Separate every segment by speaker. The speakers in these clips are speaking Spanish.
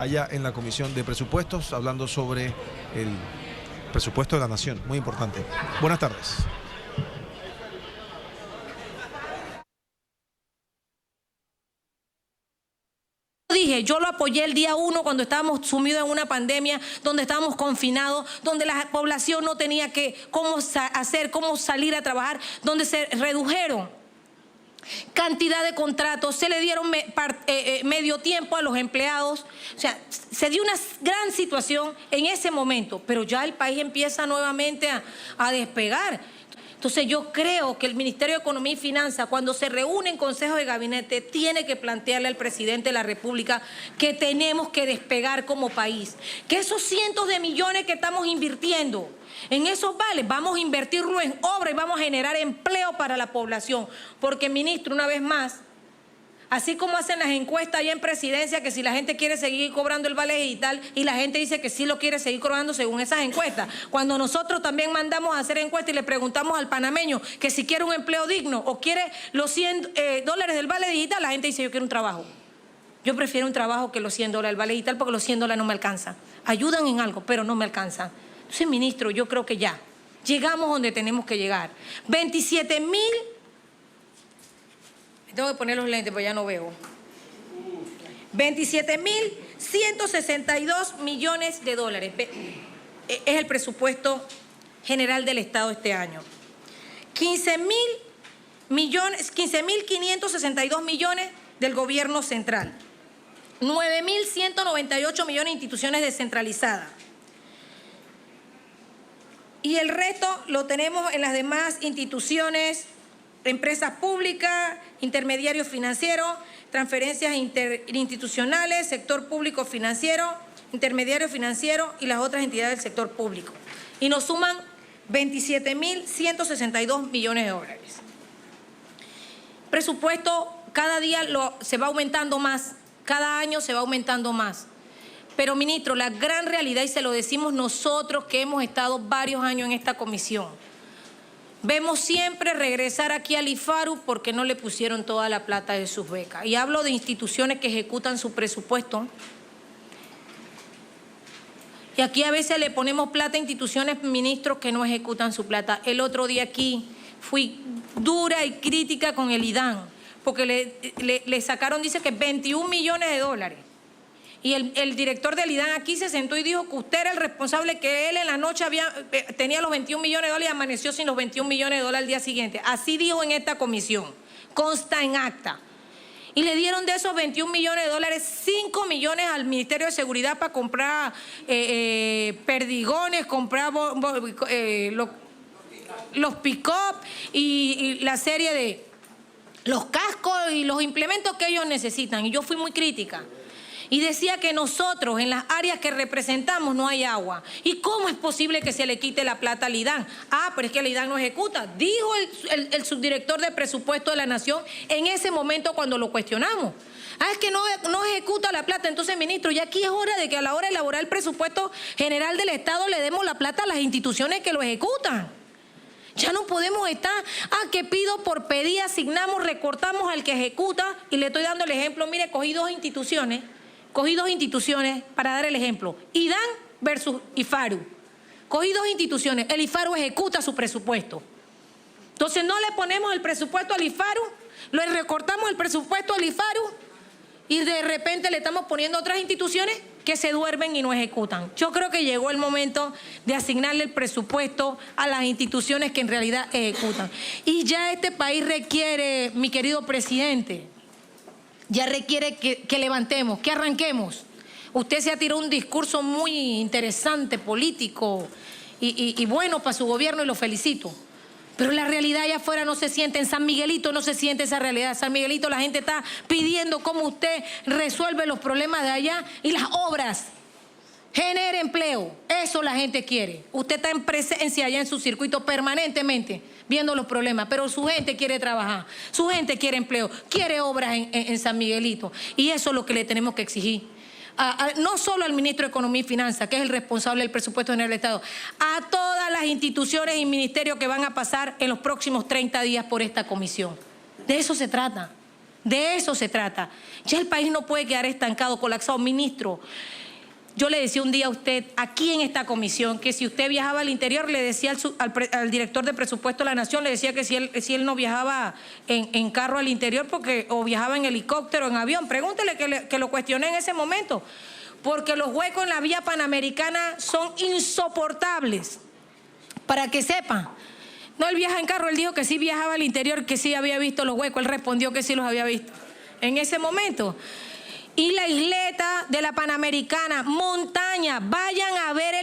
Speaker 1: Allá en la Comisión de Presupuestos, hablando sobre el presupuesto de la Nación, muy importante. Buenas tardes.
Speaker 2: Yo lo apoyé el día 1 cuando estábamos sumidos en una pandemia, donde estábamos confinados, donde la población no tenía cómo salir a trabajar, donde se redujeron cantidad de contratos, se le dieron medio tiempo a los empleados. O sea, se dio una gran situación en ese momento, pero ya el país empieza nuevamente a despegar. Entonces yo creo que el Ministerio de Economía y Finanzas, cuando se reúne en Consejo de Gabinete, tiene que plantearle al presidente de la República que tenemos que despegar como país. Que esos cientos de millones que estamos invirtiendo en esos vales, vamos a invertirlo en obra y vamos a generar empleo para la población. Porque, ministro, una vez más, así como hacen las encuestas allá en Presidencia, que si la gente quiere seguir cobrando el vale digital y la gente dice que sí lo quiere seguir cobrando según esas encuestas. Cuando nosotros también mandamos a hacer encuestas y le preguntamos al panameño que si quiere un empleo digno o quiere los $100 del vale digital, la gente dice yo quiero un trabajo. Yo prefiero un trabajo que los $100 del vale digital porque los $100 no me alcanzan. Ayudan en algo, pero no me alcanzan. Entonces, ministro, yo creo que ya llegamos donde tenemos que llegar. 27.000... Tengo que poner los lentes porque ya no veo. 27.162 millones de dólares es el presupuesto general del Estado este año. 15.562 millones del gobierno central. 9.198 millones de instituciones descentralizadas. Y el resto lo tenemos en las demás instituciones, empresas públicas, intermediarios financieros, transferencias interinstitucionales, sector público financiero, intermediarios financieros y las otras entidades del sector público. Y nos suman 27.162 millones de dólares. Presupuesto cada día se va aumentando más, cada año se va aumentando más. Pero, ministro, la gran realidad, y se lo decimos nosotros que hemos estado varios años en esta comisión, vemos siempre regresar aquí al IFARU porque no le pusieron toda la plata de sus becas. Y hablo de instituciones que ejecutan su presupuesto. Y aquí a veces le ponemos plata a instituciones, ministros, que no ejecutan su plata. El otro día aquí fui dura y crítica con el IDAN, porque le sacaron, dice que 21 millones de dólares. Y el director del IDAN aquí se sentó y dijo que usted era el responsable, que él en la noche tenía los 21 millones de dólares y amaneció sin los 21 millones de dólares al día siguiente. Así dijo en esta comisión, consta en acta. Y le dieron de esos 21 millones de dólares, 5 millones al Ministerio de Seguridad para comprar perdigones, comprar los pick-up y la serie de los cascos y los implementos que ellos necesitan. Y yo fui muy crítica. Y decía que nosotros, en las áreas que representamos, no hay agua. ¿Y cómo es posible que se le quite la plata al IDAN? Ah, pero es que el IDAN no ejecuta. Dijo el subdirector de presupuesto de la Nación en ese momento cuando lo cuestionamos. Ah, es que no ejecuta la plata. Entonces, ministro, ya aquí es hora de que a la hora de elaborar el presupuesto general del Estado le demos la plata a las instituciones que lo ejecutan. Ya no podemos estar, que pido por pedir, asignamos, recortamos al que ejecuta. Y le estoy dando el ejemplo, mire, cogí dos instituciones para dar el ejemplo. IDAN versus IFARU. Cogí dos instituciones. El IFARU ejecuta su presupuesto. Entonces no le ponemos el presupuesto al IFARU, le recortamos el presupuesto al IFARU y de repente le estamos poniendo otras instituciones que se duermen y no ejecutan. Yo creo que llegó el momento de asignarle el presupuesto a las instituciones que en realidad ejecutan. Y ya este país requiere, mi querido presidente, ya requiere que levantemos, que arranquemos. Usted se ha tirado un discurso muy interesante, político y bueno para su gobierno y lo felicito. Pero la realidad allá afuera no se siente, en San Miguelito no se siente esa realidad. En San Miguelito la gente está pidiendo cómo usted resuelve los problemas de allá y las obras. Genere empleo, eso la gente quiere. Usted está en presencia allá en su circuito permanentemente viendo los problemas, pero su gente quiere trabajar, su gente quiere empleo, quiere obras en San Miguelito. Y eso es lo que le tenemos que exigir. No solo al ministro de Economía y Finanzas, que es el responsable del presupuesto general del Estado, a todas las instituciones y ministerios que van a pasar en los próximos 30 días por esta comisión. De eso se trata. De eso se trata. Ya el país no puede quedar estancado, colapsado. Ministro, yo le decía un día a usted, aquí en esta comisión, que si usted viajaba al interior, le decía al director de presupuesto de la Nación, le decía que si él no viajaba en carro al interior o viajaba en helicóptero, en avión. Pregúntele que lo cuestioné en ese momento. Porque los huecos en la vía panamericana son insoportables. Para que sepan. No, él viaja en carro, él dijo que sí viajaba al interior, que sí había visto los huecos, él respondió que sí los había visto en ese momento. Y la isleta de la Panamericana, montaña, vayan a ver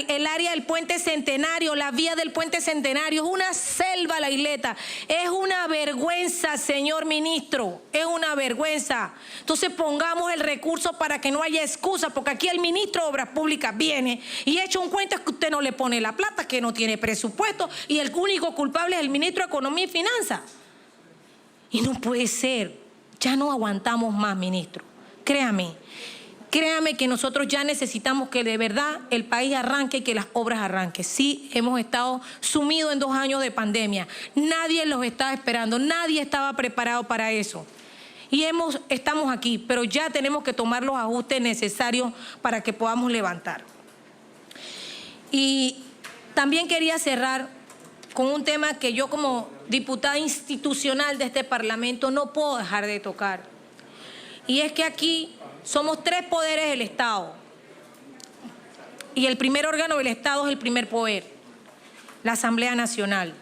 Speaker 2: el área del Puente Centenario, la vía del Puente Centenario, es una selva la isleta, es una vergüenza, señor ministro, es una vergüenza. Entonces pongamos el recurso para que no haya excusa, porque aquí el ministro de Obras Públicas viene y echa un cuento que usted no le pone la plata, que no tiene presupuesto y el único culpable es el ministro de Economía y Finanzas. Y no puede ser, ya no aguantamos más, ministro. Créame que nosotros ya necesitamos que de verdad el país arranque y que las obras arranquen. Sí, hemos estado sumidos en 2 años de pandemia. Nadie los estaba esperando, nadie estaba preparado para eso. Y estamos aquí, pero ya tenemos que tomar los ajustes necesarios para que podamos levantar. Y también quería cerrar con un tema que yo como diputada institucional de este Parlamento no puedo dejar de tocar. Y es que aquí somos 3 poderes del Estado. Y el primer órgano del Estado es el primer poder, la Asamblea Nacional.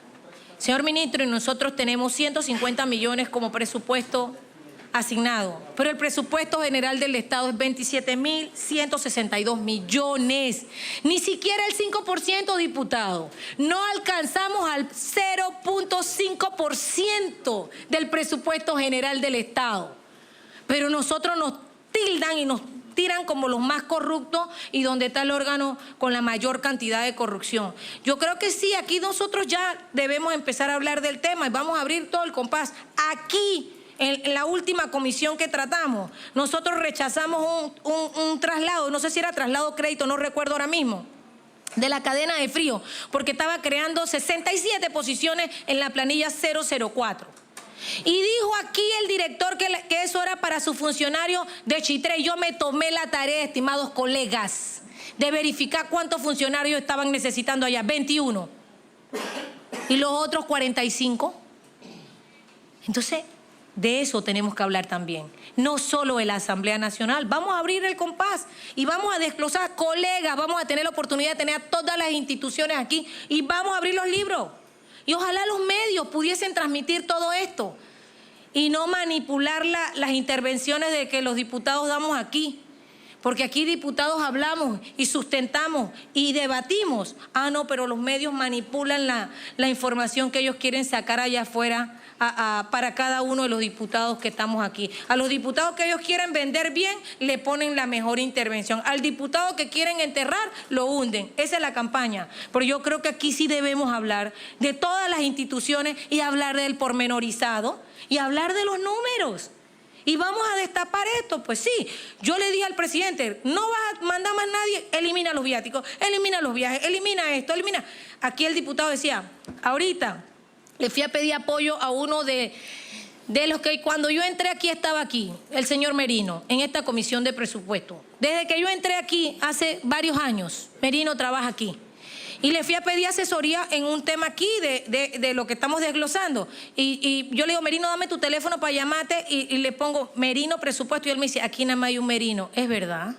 Speaker 2: Señor ministro, y nosotros tenemos 150 millones como presupuesto asignado, pero el presupuesto general del Estado es 27.162 millones. Ni siquiera el 5%, diputado. No alcanzamos al 0.5% del presupuesto general del Estado. Pero nosotros nos tildan y nos tiran como los más corruptos y donde está el órgano con la mayor cantidad de corrupción. Yo creo que sí, aquí nosotros ya debemos empezar a hablar del tema y vamos a abrir todo el compás. Aquí, en la última comisión que tratamos, nosotros rechazamos un traslado, no sé si era traslado crédito, no recuerdo ahora mismo, de la cadena de frío, porque estaba creando 67 posiciones en la planilla 004. Y dijo aquí el director que eso era para sus funcionarios de Chitré. Yo me tomé la tarea, estimados colegas, de verificar cuántos funcionarios estaban necesitando allá. 21. ¿Y los otros 45? Entonces, de eso tenemos que hablar también. No solo de la Asamblea Nacional. Vamos a abrir el compás y vamos a desglosar, colegas, vamos a tener la oportunidad de tener a todas las instituciones aquí y vamos a abrir los libros. Y ojalá los medios pudiesen transmitir todo esto y no manipular las intervenciones de que los diputados damos aquí. Porque aquí diputados hablamos y sustentamos y debatimos. Ah, no, pero los medios manipulan la información que ellos quieren sacar allá afuera para cada uno de los diputados que estamos aquí. A los diputados que ellos quieren vender bien, le ponen la mejor intervención. Al diputado que quieren enterrar, lo hunden. Esa es la campaña. Pero yo creo que aquí sí debemos hablar de todas las instituciones y hablar del pormenorizado y hablar de los números. Y vamos a destapar esto, pues sí. Yo le dije al presidente, no vas a mandar más nadie, elimina los viáticos, elimina los viajes, elimina esto, elimina. Aquí el diputado decía, ahorita le fui a pedir apoyo a uno de los que cuando yo entré aquí estaba aquí, el señor Merino, en esta comisión de presupuesto. Desde que yo entré aquí hace varios años, Merino trabaja aquí. Y le fui a pedir asesoría en un tema aquí de lo que estamos desglosando. Y yo le digo, Merino, dame tu teléfono para llamarte y le pongo Merino presupuesto. Y él me dice, aquí nada más hay un Merino. ¿Es verdad?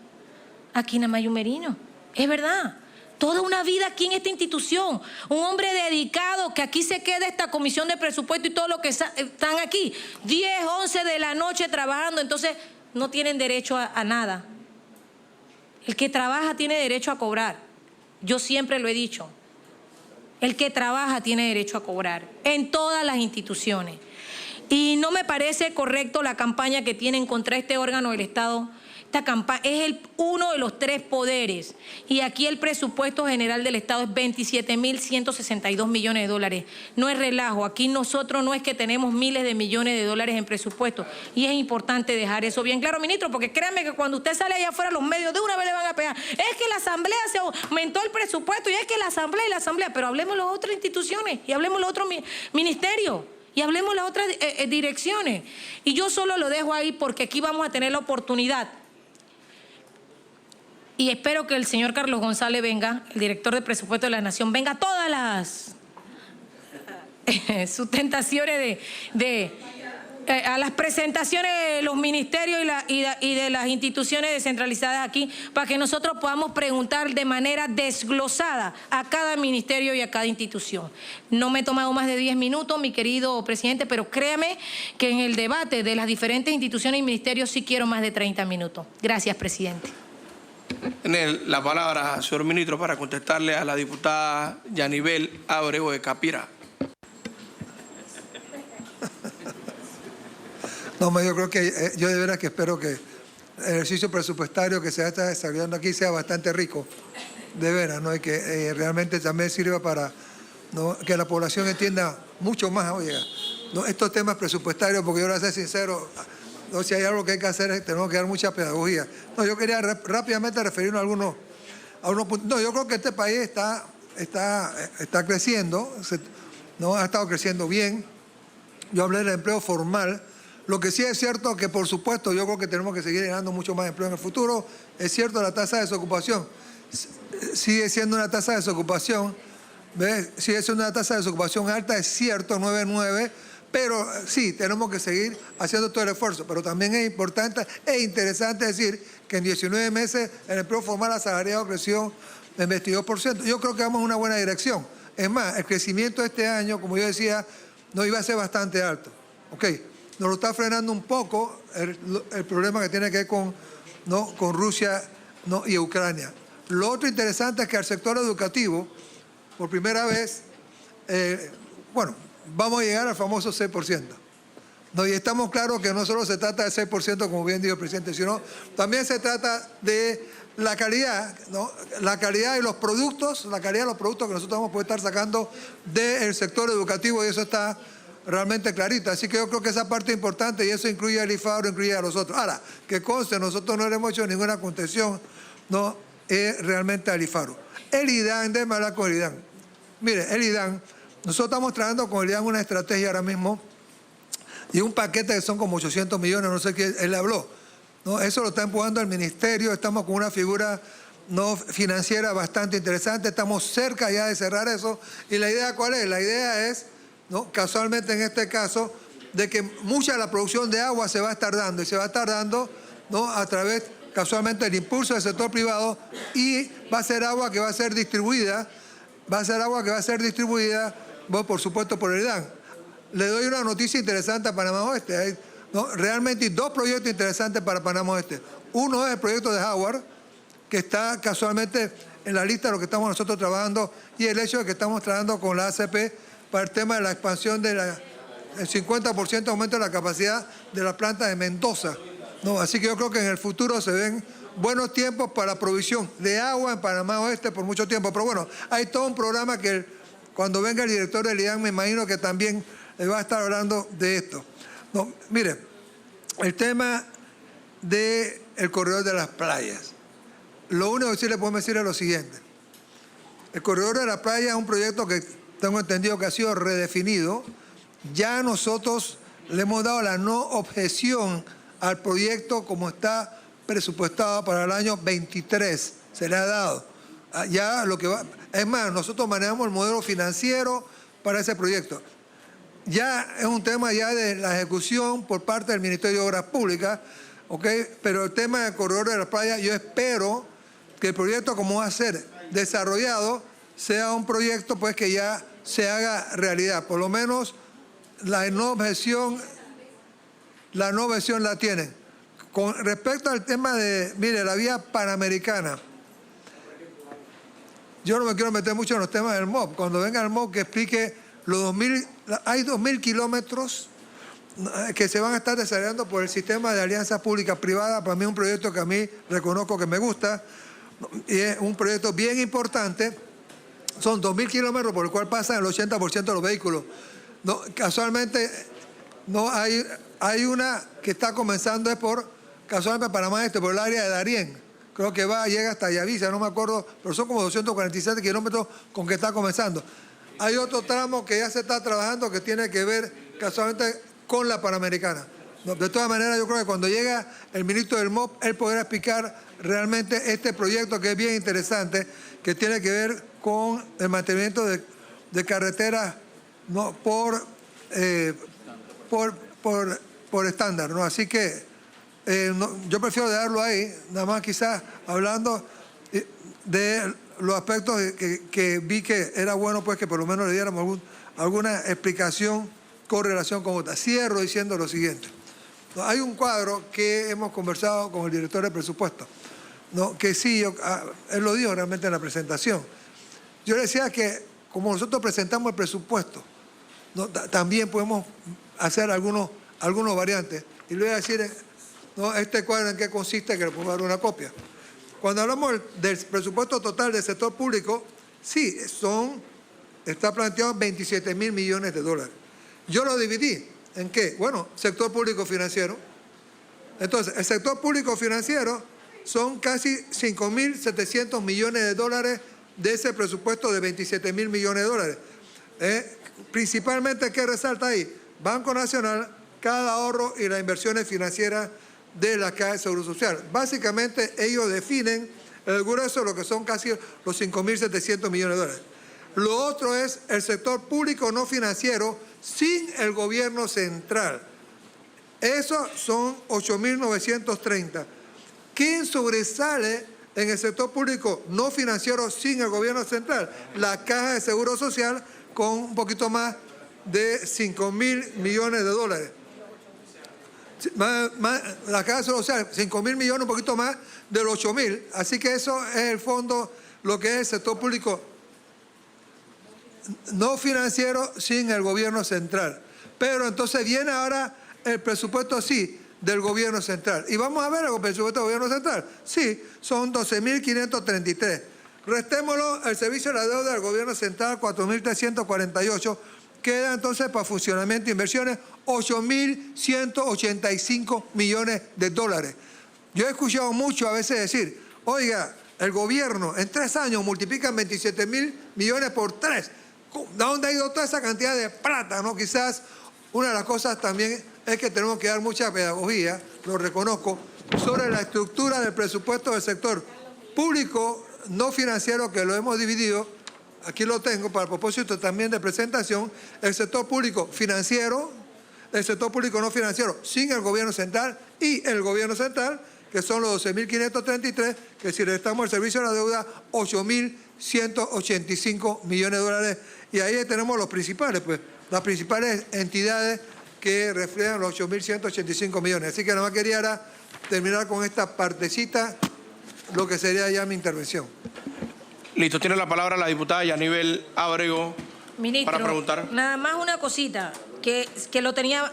Speaker 2: Aquí nada más hay un Merino. Es verdad. Toda una vida aquí en esta institución. Un hombre dedicado que aquí se queda esta comisión de presupuesto y todos los que están aquí. 10, 11 de la noche trabajando. Entonces no tienen derecho a nada. El que trabaja tiene derecho a cobrar. Yo siempre lo he dicho, el que trabaja tiene derecho a cobrar en todas las instituciones. Y no me parece correcto la campaña que tienen contra este órgano del Estado. Esta campaña es uno de los 3 poderes y aquí el presupuesto general del Estado es 27.162 millones de dólares. No es relajo, aquí nosotros no es que tenemos miles de millones de dólares en presupuesto y es importante dejar eso bien claro, ministro, porque créanme que cuando usted sale allá afuera los medios de una vez le van a pegar. Es que la Asamblea se aumentó el presupuesto y es que la Asamblea, pero hablemos de las otras instituciones y hablemos de los otros ministerios. y hablemos las otras direcciones. Y yo solo lo dejo ahí porque aquí vamos a tener la oportunidad. Y espero que el señor Carlos González venga, el director de presupuesto de la Nación, venga a todas las sustentaciones a las presentaciones de los ministerios y de las instituciones descentralizadas aquí, para que nosotros podamos preguntar de manera desglosada a cada ministerio y a cada institución. No me he tomado más de 10 minutos, mi querido presidente, pero créame que en el debate de las diferentes instituciones y ministerios sí quiero más de 30 minutos. Gracias, presidente.
Speaker 3: Tiene la palabra, señor ministro, para contestarle a la diputada Yanibel Abreu de Capira.
Speaker 4: No, yo creo que yo de veras que espero que el ejercicio presupuestario que se está desarrollando aquí sea bastante rico, de veras, ¿no? Y que realmente también sirva para, ¿no?, que la población entienda mucho más, oye, ¿no?, estos temas presupuestarios, porque yo, voy a ser sincero, no, si hay algo que hay que hacer, tenemos que dar mucha pedagogía. No, yo quería rápidamente referirme a algunos puntos. No, yo creo que este país está creciendo, no ha estado creciendo bien. Yo hablé del empleo formal. Lo que sí es cierto que, por supuesto, yo creo que tenemos que seguir generando mucho más empleo en el futuro. Es cierto, la tasa de desocupación sigue siendo una tasa de desocupación, ¿ves? Sigue siendo una tasa de desocupación alta, es cierto, 9.9, pero sí, tenemos que seguir haciendo todo el esfuerzo. Pero también es importante e interesante decir que en 19 meses el empleo formal asalariado creció en 22%. Yo creo que vamos en una buena dirección. Es más, el crecimiento de este año, como yo decía, no iba a ser bastante alto. ¿Ok? Nos lo está frenando un poco el problema que tiene que ver con Rusia, ¿no?, y Ucrania. Lo otro interesante es que al sector educativo, por primera vez, vamos a llegar al famoso 6%. ¿No? Y estamos claros que no solo se trata del 6%, como bien dijo el presidente, sino también se trata de la calidad, ¿no?, la calidad de los productos, que nosotros vamos a poder estar sacando del sector educativo, y eso está realmente clarita. Así que yo creo que esa parte es importante, y eso incluye al IFARU, incluye a los otros. Ahora, que conste, nosotros no le hemos hecho ninguna concesión, no realmente al IFARU. El IDAN, déjeme hablar con el IDAN. Mire, el IDAN, nosotros estamos trabajando con el IDAN una estrategia ahora mismo y un paquete que son como 800 millones, no sé qué, él le habló, ¿no? Eso lo está empujando el ministerio, estamos con una figura financiera bastante interesante, estamos cerca ya de cerrar eso. ¿Y la idea cuál es? La idea es, ¿no?, casualmente en este caso, de que mucha de la producción de agua se va a estar dando, y se va a estar dando, ¿no?, a través, casualmente, del impulso del sector privado, y va a ser agua que va a ser distribuida, bueno, por supuesto, por el IDAN. Le doy una noticia interesante a Panamá Oeste, ¿no? Realmente hay dos proyectos interesantes para Panamá Oeste. Uno es el proyecto de Howard, que está casualmente en la lista de lo que estamos nosotros trabajando, y el hecho de que estamos trabajando con la ACP para el tema de la expansión del 50% aumento de la capacidad de la planta de Mendoza, ¿no? Así que yo creo que en el futuro se ven buenos tiempos para la provisión de agua en Panamá Oeste por mucho tiempo. Pero bueno, hay todo un programa que cuando venga el director del IDAN me imagino que también le va a estar hablando de esto. No, mire, el tema del corredor de las playas. Lo único que sí le podemos decir es lo siguiente. El corredor de las playas es un proyecto que tengo entendido que ha sido redefinido. Ya nosotros le hemos dado la no objeción al proyecto como está presupuestado para el año 23. Se le ha dado. Ya lo que va, es más, nosotros manejamos el modelo financiero para ese proyecto. Ya es un tema ya de la ejecución por parte del Ministerio de Obras Públicas, ¿ok? Pero el tema del corredor de las playas, yo espero que el proyecto, como va a ser desarrollado, sea un proyecto pues que ya se haga realidad. Por lo menos la no objeción la tienen. Con respecto al tema de, mire, la vía panamericana, yo no me quiero meter mucho en los temas del MOB. Cuando venga el MOB que explique hay 2.000 kilómetros que se van a estar desarrollando por el sistema de alianzas públicas privadas. Para mí es un proyecto que a mí reconozco que me gusta, y es un proyecto bien importante. Son 2.000 kilómetros por el cual pasan el 80% de los vehículos. No, casualmente, no hay una que está comenzando, es casualmente Panamá Este, por el área de Darién. Creo que llega hasta Yavisa, no me acuerdo, pero son como 247 kilómetros con que está comenzando. Hay otro tramo que ya se está trabajando que tiene que ver casualmente con la Panamericana. No, de todas maneras, yo creo que cuando llega el ministro del MOP, él podrá explicar realmente este proyecto que es bien interesante, que tiene que ver con el mantenimiento de carreteras, ¿no?, por estándar, ¿no? Así que yo prefiero dejarlo ahí, nada más quizás hablando de los aspectos que vi que era bueno, pues, que por lo menos le diéramos alguna explicación con relación con otra. Cierro diciendo lo siguiente. ¿No? Hay un cuadro que hemos conversado con el director de presupuesto, ¿no?, que sí, él lo dijo realmente en la presentación. Yo le decía que como nosotros presentamos el presupuesto, ¿no?, también podemos hacer algunos variantes. Y le voy a decir, ¿no?, este cuadro en qué consiste, que le puedo dar una copia. Cuando hablamos del presupuesto total del sector público, sí, está planteado 27.000 millones de dólares. Yo lo dividí ¿en qué? Bueno, sector público financiero. Entonces, el sector público financiero son casi 5.700 millones de dólares de ese presupuesto de 27.000 millones de dólares. Principalmente, ¿qué resalta ahí? Banco Nacional, Caja de Ahorro y las inversiones financieras de la Caja de Seguro Social. Básicamente, ellos definen el grueso de lo que son casi los 5.700 millones de dólares. Lo otro es el sector público no financiero sin el gobierno central. Esos son 8.930. ¿Quién sobresale en el sector público no financiero sin el gobierno central? La Caja de Seguro Social, con un poquito más de 5.000 millones de dólares. La Caja de Seguro Social, 5.000 millones, un poquito más de los 8.000. Así que eso es el fondo, lo que es el sector público no financiero sin el gobierno central. Pero entonces viene ahora el presupuesto, sí, del gobierno central. Y vamos a ver el presupuesto del gobierno central. Sí, son 12.533. Restémoslo el servicio de la deuda del gobierno central, 4.348. Queda entonces para funcionamiento e inversiones 8.185 millones de dólares. Yo he escuchado mucho a veces decir, oiga, el gobierno en 3 años multiplica 27.000 millones por 3. ¿De dónde ha ido toda esa cantidad de plata? ¿No? Quizás una de las cosas también es que tenemos que dar mucha pedagogía, lo reconozco, sobre la estructura del presupuesto del sector público no financiero, que lo hemos dividido. Aquí lo tengo para el propósito también de presentación: el sector público financiero, el sector público no financiero sin el gobierno central y el gobierno central, que son los 12.533, que si restamos el servicio de la deuda, 8.185 millones de dólares. Y ahí tenemos los principales, pues, las principales entidades que reflejan los 8.185 millones. Así que nada más quería terminar con esta partecita, lo que sería ya mi intervención.
Speaker 3: Listo, tiene la palabra la diputada Yanibel Ábrego.
Speaker 2: Ministro,
Speaker 3: para preguntar.
Speaker 2: Nada más una cosita, que lo tenía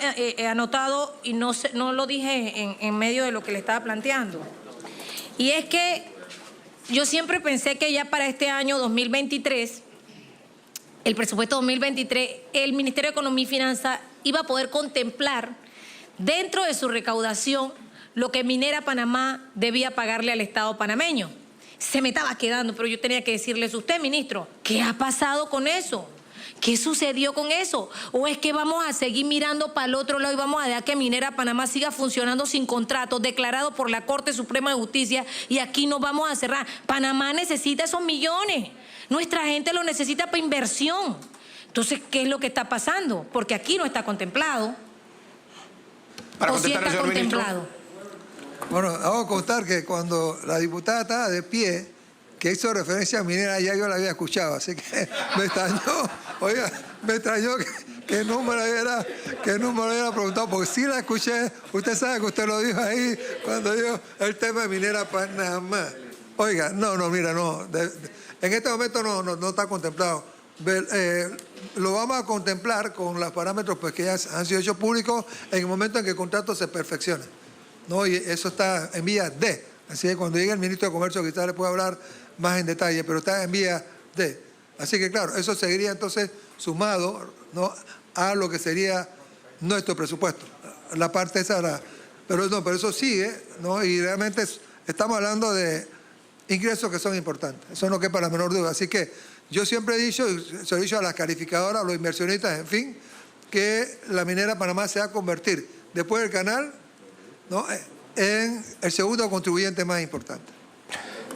Speaker 2: anotado y no lo dije en medio de lo que le estaba planteando. Y es que yo siempre pensé que ya para este año 2023, el presupuesto 2023, el Ministerio de Economía y Finanzas iba a poder contemplar dentro de su recaudación lo que Minera Panamá debía pagarle al Estado panameño. Se me estaba quedando, pero yo tenía que decirles a usted, ministro, ¿qué ha pasado con eso? ¿Qué sucedió con eso? ¿O es que vamos a seguir mirando para el otro lado y vamos a dejar que Minera Panamá siga funcionando sin contrato declarado por la Corte Suprema de Justicia y aquí nos vamos a cerrar? Panamá necesita esos millones. Nuestra gente lo necesita para inversión. Entonces, ¿qué es lo que está pasando? Porque aquí no está contemplado.
Speaker 3: Para
Speaker 2: ¿O sí
Speaker 3: contestar,
Speaker 2: está
Speaker 3: señor ministro.
Speaker 2: contemplado?
Speaker 4: Bueno, hago constar que cuando la diputada estaba de pie, que hizo referencia a Minera, ya yo la había escuchado, así que me extrañó, oiga, me extrañó que no me lo hubiera preguntado, porque sí la escuché. Usted sabe que usted lo dijo ahí cuando dijo el tema de Minera Panamá. Oiga, mira, en este momento no está contemplado. Lo vamos a contemplar con los parámetros, pues, que ya han sido hechos públicos en el momento en que el contrato se perfeccione, ¿no? Y eso está en vía D. Así que cuando llegue el ministro de Comercio, quizás le pueda hablar más en detalle, pero está en vía D. Así que, claro, eso seguiría entonces sumado, ¿no?, a lo que sería nuestro presupuesto. La parte esa, pero eso sigue, ¿no? Y realmente estamos hablando de ingresos que son importantes. Eso no quepa la menor duda. Así que yo siempre he dicho, y se lo he dicho a las calificadoras, a los inversionistas, en fin, que la minera Panamá se va a convertir, después del canal, ¿no?, en el segundo contribuyente más importante.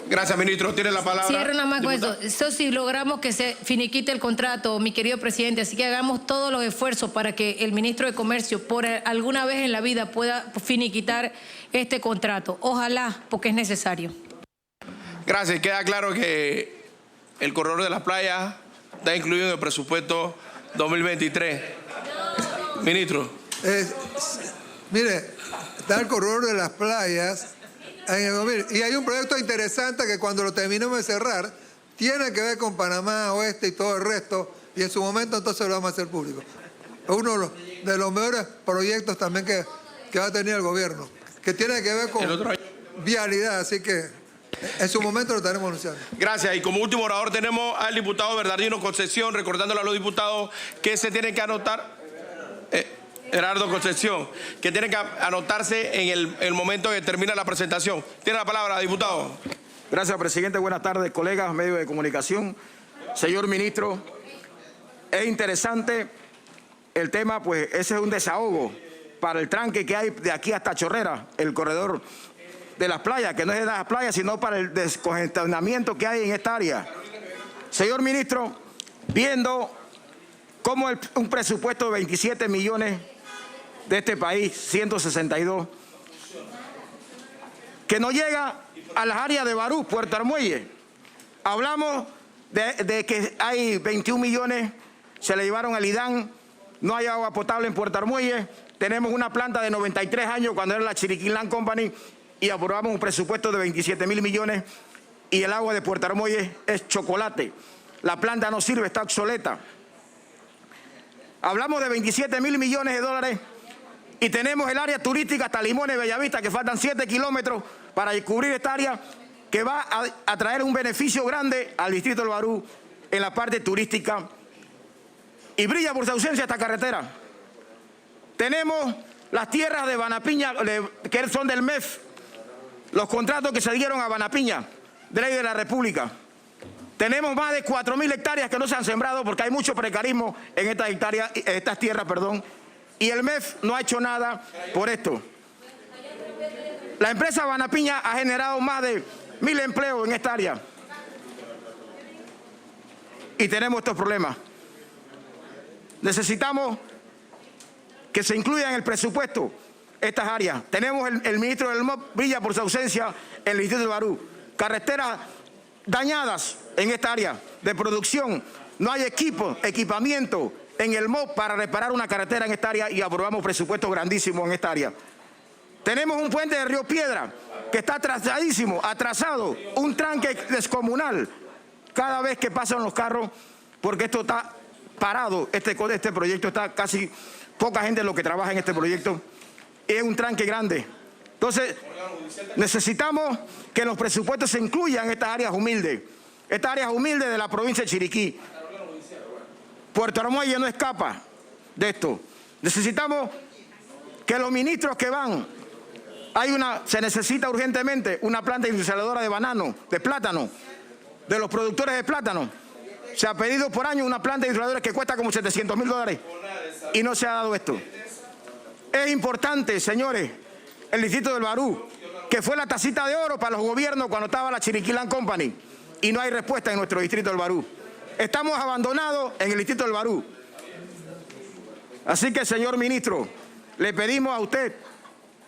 Speaker 3: Gracias, ministro. Tiene la palabra.
Speaker 2: Cierro nada más con eso. Eso sí logramos que se finiquite el contrato, mi querido presidente. Así que hagamos todos los esfuerzos para que el ministro de Comercio, por alguna vez en la vida, pueda finiquitar este contrato. Ojalá, porque es necesario.
Speaker 3: Gracias. Queda claro que el corredor de las playas está incluido en el presupuesto 2023. Ministro.
Speaker 4: Mire, está el corredor de las playas en el 2000, y hay un proyecto interesante que cuando lo terminemos de cerrar tiene que ver con Panamá Oeste y todo el resto, y en su momento entonces lo vamos a hacer público. Es uno de los mejores proyectos también que va a tener el gobierno, que tiene que ver con vialidad, así que en su momento lo estaremos anunciando.
Speaker 3: Gracias. Y como último orador tenemos al diputado Bernardino Concepción, recordándole a los diputados que se tienen que anotar. Gerardo Concepción, que tienen que anotarse en el momento que termina la presentación. Tiene la palabra, diputado.
Speaker 5: Gracias, presidente. Buenas tardes, colegas, medios de comunicación. Señor ministro, es interesante el tema, pues ese es un desahogo para el tranque que hay de aquí hasta Chorrera, el corredor de las playas, que no es de las playas, sino para el descongestionamiento que hay en esta área. Señor ministro, viendo cómo un presupuesto de 27 millones de este país, 162, que no llega a las áreas de Barú, Puerto Armuelle. Hablamos de que hay 21 millones, se le llevaron al IDAN, no hay agua potable en Puerto Armuelle, tenemos una planta de 93 años cuando era la Chiriquí Land Company y aprobamos un presupuesto de 27 mil millones y el agua de Puerto Armuelle es chocolate. La planta no sirve, está obsoleta. Hablamos de 27 mil millones de dólares y tenemos el área turística hasta Limones, Bellavista, que faltan 7 kilómetros para cubrir esta área que va a traer un beneficio grande al distrito del Barú en la parte turística. Y brilla por su ausencia esta carretera. Tenemos las tierras de Banapiña, que son del MEF, los contratos que se dieron a Banapiña, de Ley de la República. Tenemos más de 4.000 hectáreas que no se han sembrado porque hay mucho precarismo en estas tierras, y el MEF no ha hecho nada por esto. La empresa Banapiña ha generado más de 1.000 empleos en esta área. Y tenemos estos problemas. Necesitamos que se incluya en el presupuesto estas áreas. Tenemos el ministro del MOP, brilla por su ausencia en el distrito de Barú. Carreteras dañadas en esta área de producción. No hay equipamiento en el MOP para reparar una carretera en esta área y aprobamos presupuestos grandísimos en esta área. Tenemos un puente de Río Piedra que está atrasado, un tranque descomunal cada vez que pasan los carros, porque esto está parado, este proyecto está casi poca gente lo que trabaja en este proyecto, es un tranque grande. Entonces, necesitamos que en los presupuestos se incluyan estas áreas humildes de la provincia de Chiriquí. Puerto Armuelle no escapa de esto. Necesitamos que los ministros que van, se necesita urgentemente una planta industrializadora de banano, de plátano, de los productores de plátano. Se ha pedido por año una planta industrializadora que cuesta como $700.000 y no se ha dado esto. Es importante, señores, el distrito del Barú, que fue la tacita de oro para los gobiernos cuando estaba la Chiriquí Land Company, y no hay respuesta en nuestro distrito del Barú. Estamos abandonados en el distrito del Barú. Así que, señor ministro, le pedimos a usted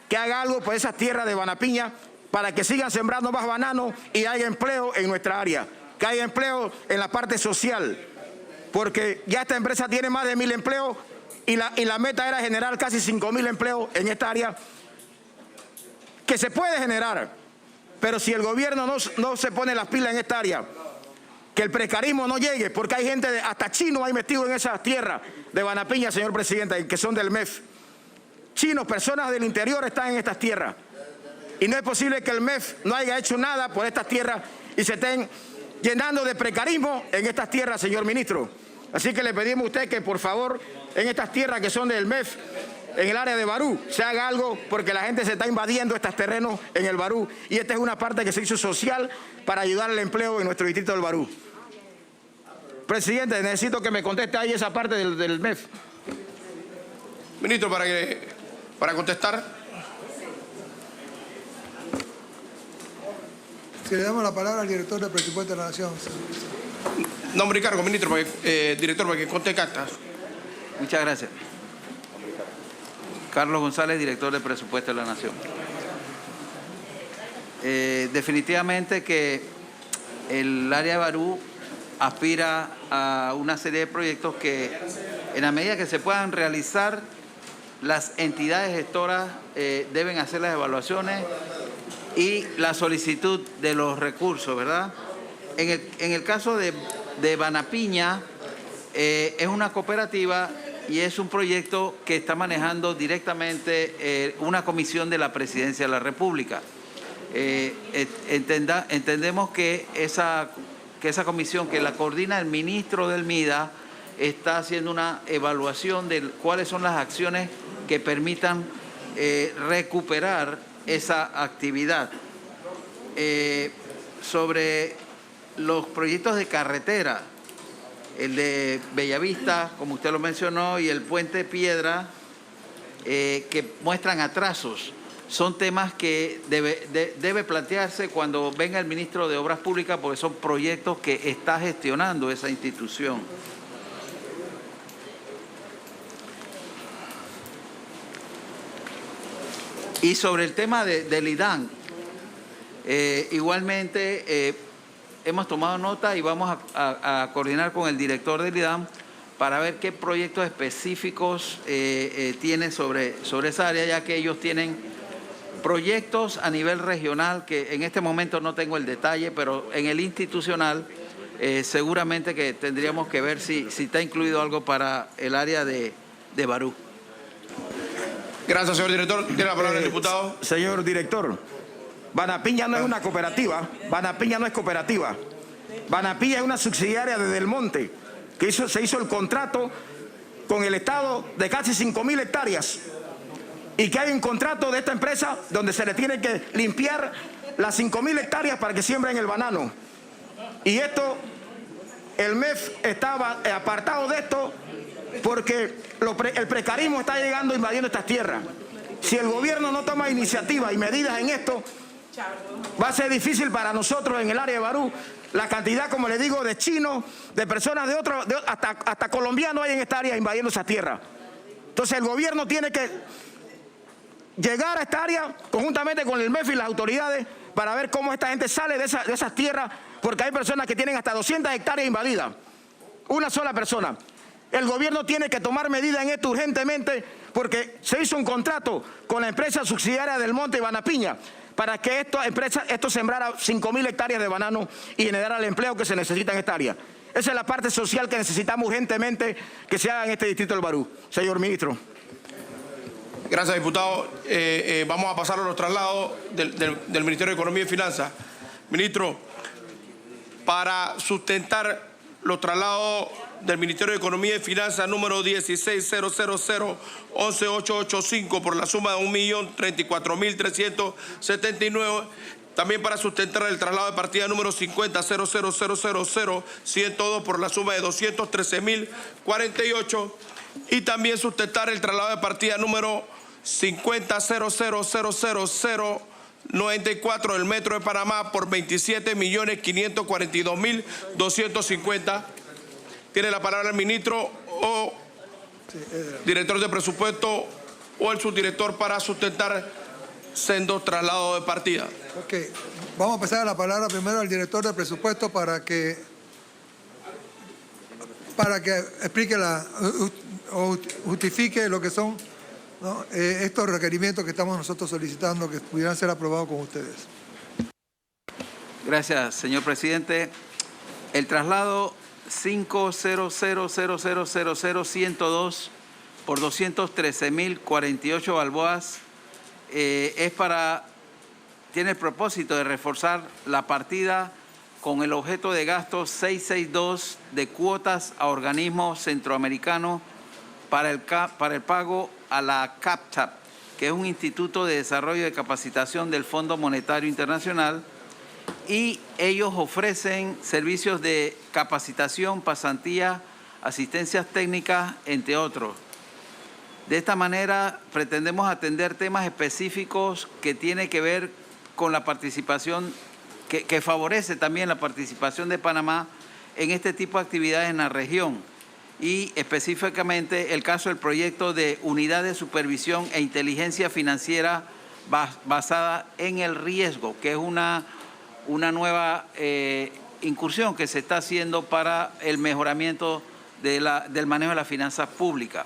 Speaker 5: que haga algo por esas tierras de Banapiña para que sigan sembrando más bananos y haya empleo en nuestra área, que haya empleo en la parte social, porque ya esta empresa tiene más de 1.000 empleos y la meta era generar casi 5.000 empleos en esta área, que se puede generar, pero si el gobierno no se pone las pilas en esta área, que el precarismo no llegue, porque hay gente, hasta chinos hay metido en esas tierras de Banapiña, señor presidente, que son del MEF. Chinos, personas del interior están en estas tierras. Y no es posible que el MEF no haya hecho nada por estas tierras y se estén llenando de precarismo en estas tierras, señor ministro. Así que le pedimos a usted que, por favor, en estas tierras que son del MEF, en el área de Barú, se haga algo porque la gente se está invadiendo estos terrenos en el Barú y esta es una parte que se hizo social para ayudar al empleo en nuestro distrito del Barú. Presidente, necesito que me conteste ahí esa parte del MEF.
Speaker 3: Ministro, para contestar.
Speaker 4: Si le damos la palabra al director del presupuesto de la Nación.
Speaker 3: Nombre y cargo, ministro, director, para que conteste actas.
Speaker 6: Muchas gracias. Carlos González, director de Presupuesto de la Nación. Definitivamente que el área de Barú aspira a una serie de proyectos que, en la medida que se puedan realizar, las entidades gestoras deben hacer las evaluaciones y la solicitud de los recursos, ¿verdad? En el caso de Banapiña, es una cooperativa y es un proyecto que está manejando directamente una comisión de la Presidencia de la República. Entendemos que esa comisión, que la coordina el ministro del MIDA, está haciendo una evaluación de cuáles son las acciones que permitan recuperar esa actividad. Sobre los proyectos de carretera, el de Bellavista, como usted lo mencionó, y el Puente Piedra, que muestran atrasos, son temas que debe plantearse cuando venga el ministro de Obras Públicas, porque son proyectos que está gestionando esa institución. Y sobre el tema del IDAN, igualmente hemos tomado nota y vamos a coordinar con el director del IDAN para ver qué proyectos específicos tienen sobre esa área, ya que ellos tienen proyectos a nivel regional, que en este momento no tengo el detalle, pero en el institucional seguramente que tendríamos que ver si está incluido algo para el área de Barú.
Speaker 3: Gracias, señor director. Tiene la palabra el diputado.
Speaker 5: Señor director, Banapiña no es una cooperativa. Banapiña no es cooperativa. Banapiña es una subsidiaria de Del Monte, que se hizo el contrato con el Estado de casi 5.000 hectáreas. Y que hay un contrato de esta empresa donde se le tiene que limpiar las 5.000 hectáreas para que siembren el banano. Y esto, el MEF estaba apartado de esto porque el precarismo está llegando invadiendo estas tierras. Si el gobierno no toma iniciativa y medidas en esto, va a ser difícil para nosotros en el área de Barú. La cantidad, como le digo, de chinos, de personas hasta colombianos hay en esta área invadiendo esas tierras. Entonces el gobierno tiene que llegar a esta área conjuntamente con el MEF y las autoridades para ver cómo esta gente sale de esas tierras, porque hay personas que tienen hasta 200 hectáreas invadidas. Una sola persona. El gobierno tiene que tomar medidas en esto urgentemente, porque se hizo un contrato con la empresa subsidiaria Del Monte y Banapiña para que esto sembrara 5.000 hectáreas de banano y generara el empleo que se necesita en esta área. Esa es la parte social que necesitamos urgentemente que se haga en este distrito del Barú. Señor ministro.
Speaker 3: Gracias, diputado. Vamos a pasar a los traslados del Ministerio de Economía y Finanzas. Ministro, para sustentar los traslados del Ministerio de Economía y Finanzas número 16.000.11.885 por la suma de 1.034.379, también para sustentar el traslado de partida número 50.000.102 por la suma de 213.048 y también sustentar el traslado de partida número 50.000.094 del Metro de Panamá por 27.542.250. Tiene la palabra el ministro o director de presupuesto o el subdirector para sustentar sendos traslados de partida.
Speaker 4: Ok, vamos a pasar la palabra primero al director de presupuesto para que explique o justifique lo que son, ¿no?, estos requerimientos que estamos nosotros solicitando que pudieran ser aprobados con ustedes.
Speaker 6: Gracias, señor presidente. El traslado 500000102 por 213.048 balboas tiene el propósito de reforzar la partida con el objeto de gasto 662 de cuotas a organismos centroamericanos para el pago a la CAPTAP, que es un instituto de desarrollo y capacitación del Fondo Monetario Internacional, y ellos ofrecen servicios de capacitación, pasantía, asistencias técnicas, entre otros. De esta manera pretendemos atender temas específicos que tienen que ver con la participación, que favorece también la participación de Panamá en este tipo de actividades en la región. Y específicamente el caso del proyecto de Unidad de Supervisión e Inteligencia Financiera basada en el riesgo, que es una nueva incursión que se está haciendo para el mejoramiento del manejo de las finanzas públicas.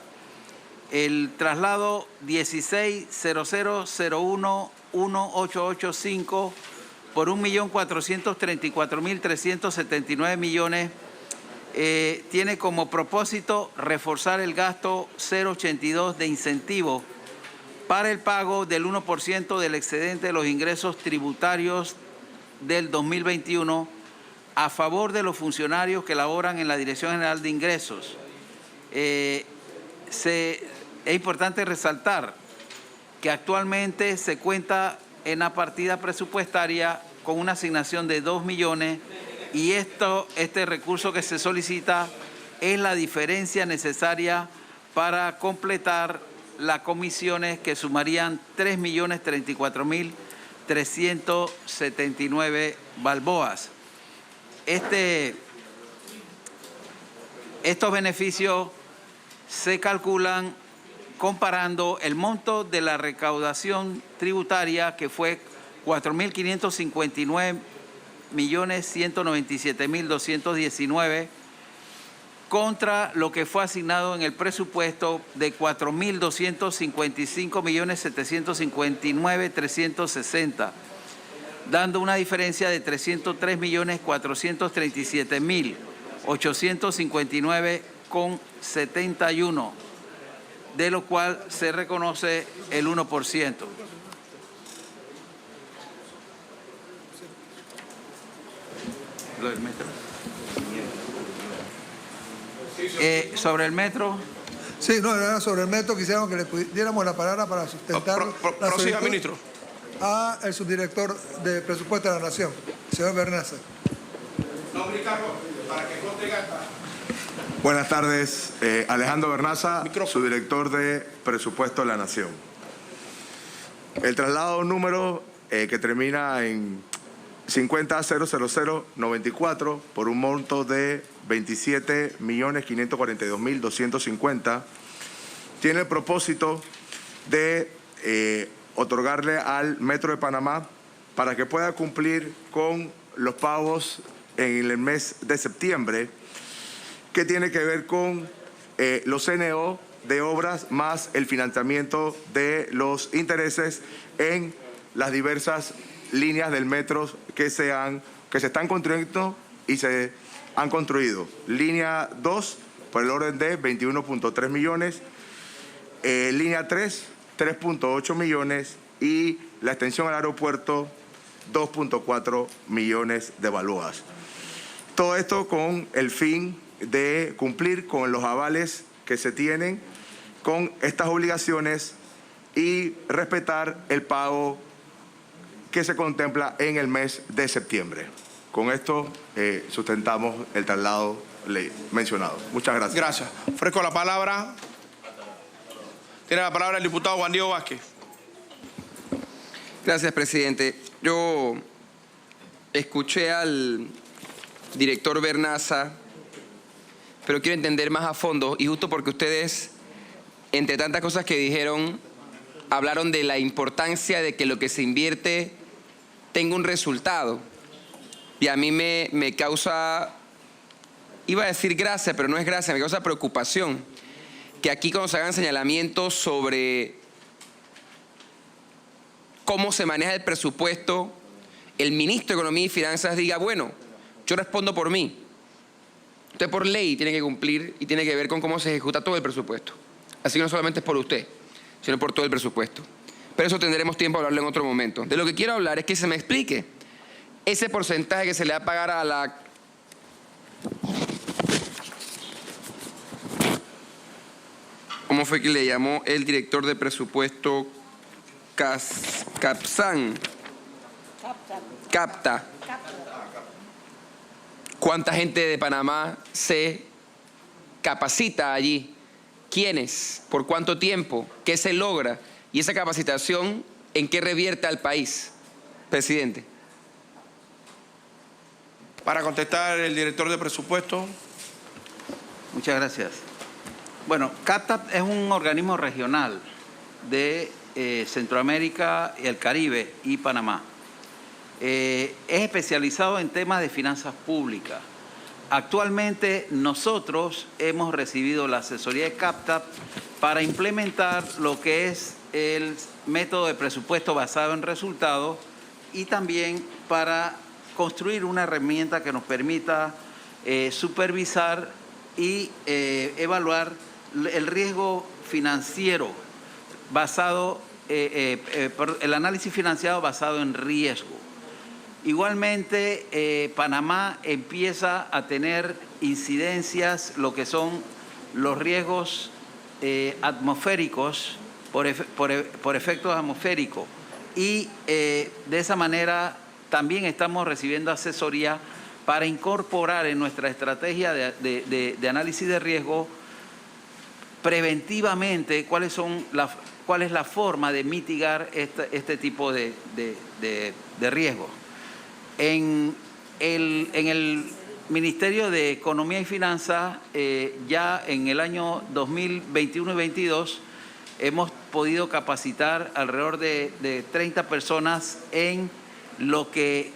Speaker 6: El traslado 1600011885 por 1.434.379 millones tiene como propósito reforzar el gasto 082 de incentivos para el pago del 1% del excedente de los ingresos tributarios del 2021 a favor de los funcionarios que laboran en la Dirección General de Ingresos. Es importante resaltar que actualmente se cuenta en la partida presupuestaria con una asignación de 2 millones y este recurso que se solicita es la diferencia necesaria para completar las comisiones que sumarían 3.034.379 balboas. Estos beneficios se calculan comparando el monto de la recaudación tributaria, que fue 4.559.197.219, contra lo que fue asignado en el presupuesto de 4.255.759.360, dando una diferencia de 303.437.859,71, de lo cual se reconoce el 1%. ¿Lo del metro? Sobre el metro.
Speaker 4: Sí, no, era sobre el metro. Quisiéramos que le diéramos la palabra para sustentar la
Speaker 3: prosiga, ministro.
Speaker 4: A el subdirector de Presupuesto de la Nación, señor Bernaza.
Speaker 7: Buenas tardes, Alejandro Bernaza, subdirector de Presupuesto de la Nación. El traslado número que termina en 50.000.94 por un monto de 27.542.250 tiene el propósito de otorgarle al Metro de Panamá para que pueda cumplir con los pagos en el mes de septiembre, que tiene que ver con los CNO de obras más el financiamiento de los intereses en las diversas líneas del metro que se están construyendo y se han construido. Línea 2 por el orden de 21.3 millones, línea 3, 3.8 millones y la extensión al aeropuerto 2.4 millones de balboas. Todo esto con el fin de cumplir con los avales que se tienen con estas obligaciones y respetar el pago que se contempla en el mes de septiembre. Con esto sustentamos el traslado mencionado. Muchas gracias.
Speaker 3: Gracias. Ofrezco la palabra. Tiene la palabra el diputado Juan Diego Vázquez.
Speaker 8: Gracias, presidente. Yo escuché al director Bernaza, pero quiero entender más a fondo, y justo porque ustedes, entre tantas cosas que dijeron, hablaron de la importancia de que lo que se invierte tenga un resultado. Y a mí me causa, iba a decir gracia, pero no es gracia, me causa preocupación que aquí cuando se hagan señalamientos sobre cómo se maneja el presupuesto, el ministro de Economía y Finanzas diga, bueno, yo respondo por mí. Usted por ley tiene que cumplir y tiene que ver con cómo se ejecuta todo el presupuesto. Así que no solamente es por usted, sino por todo el presupuesto. Pero eso tendremos tiempo a hablarlo en otro momento. De lo que quiero hablar es que se me explique ese porcentaje que se le va a pagar a la... ¿Cómo fue que le llamó el director de presupuesto? Capta. ¿Cuánta gente de Panamá se capacita allí ¿Quiénes? ¿Por cuánto tiempo? ¿Qué se logra? Y esa capacitación, ¿en qué revierte al país? Presidente.
Speaker 3: Para contestar el director de presupuesto.
Speaker 6: Muchas gracias. Bueno, CAPTAP es un organismo regional de Centroamérica, el Caribe y Panamá. Es especializado en temas de finanzas públicas. Actualmente nosotros hemos recibido la asesoría de CAPTAP para implementar lo que es el método de presupuesto basado en resultados y también para construir una herramienta que nos permita supervisar y evaluar el riesgo financiero basado, el análisis financiero basado en riesgo. Igualmente, Panamá empieza a tener incidencias, lo que son los riesgos atmosféricos por efectos atmosféricos. Y de esa manera también estamos recibiendo asesoría para incorporar en nuestra estrategia de análisis de riesgo preventivamente cuál es la forma de mitigar este tipo de riesgos. En el Ministerio de Economía y Finanzas, ya en el año 2021 y 2022, hemos podido capacitar alrededor de 30 personas en lo que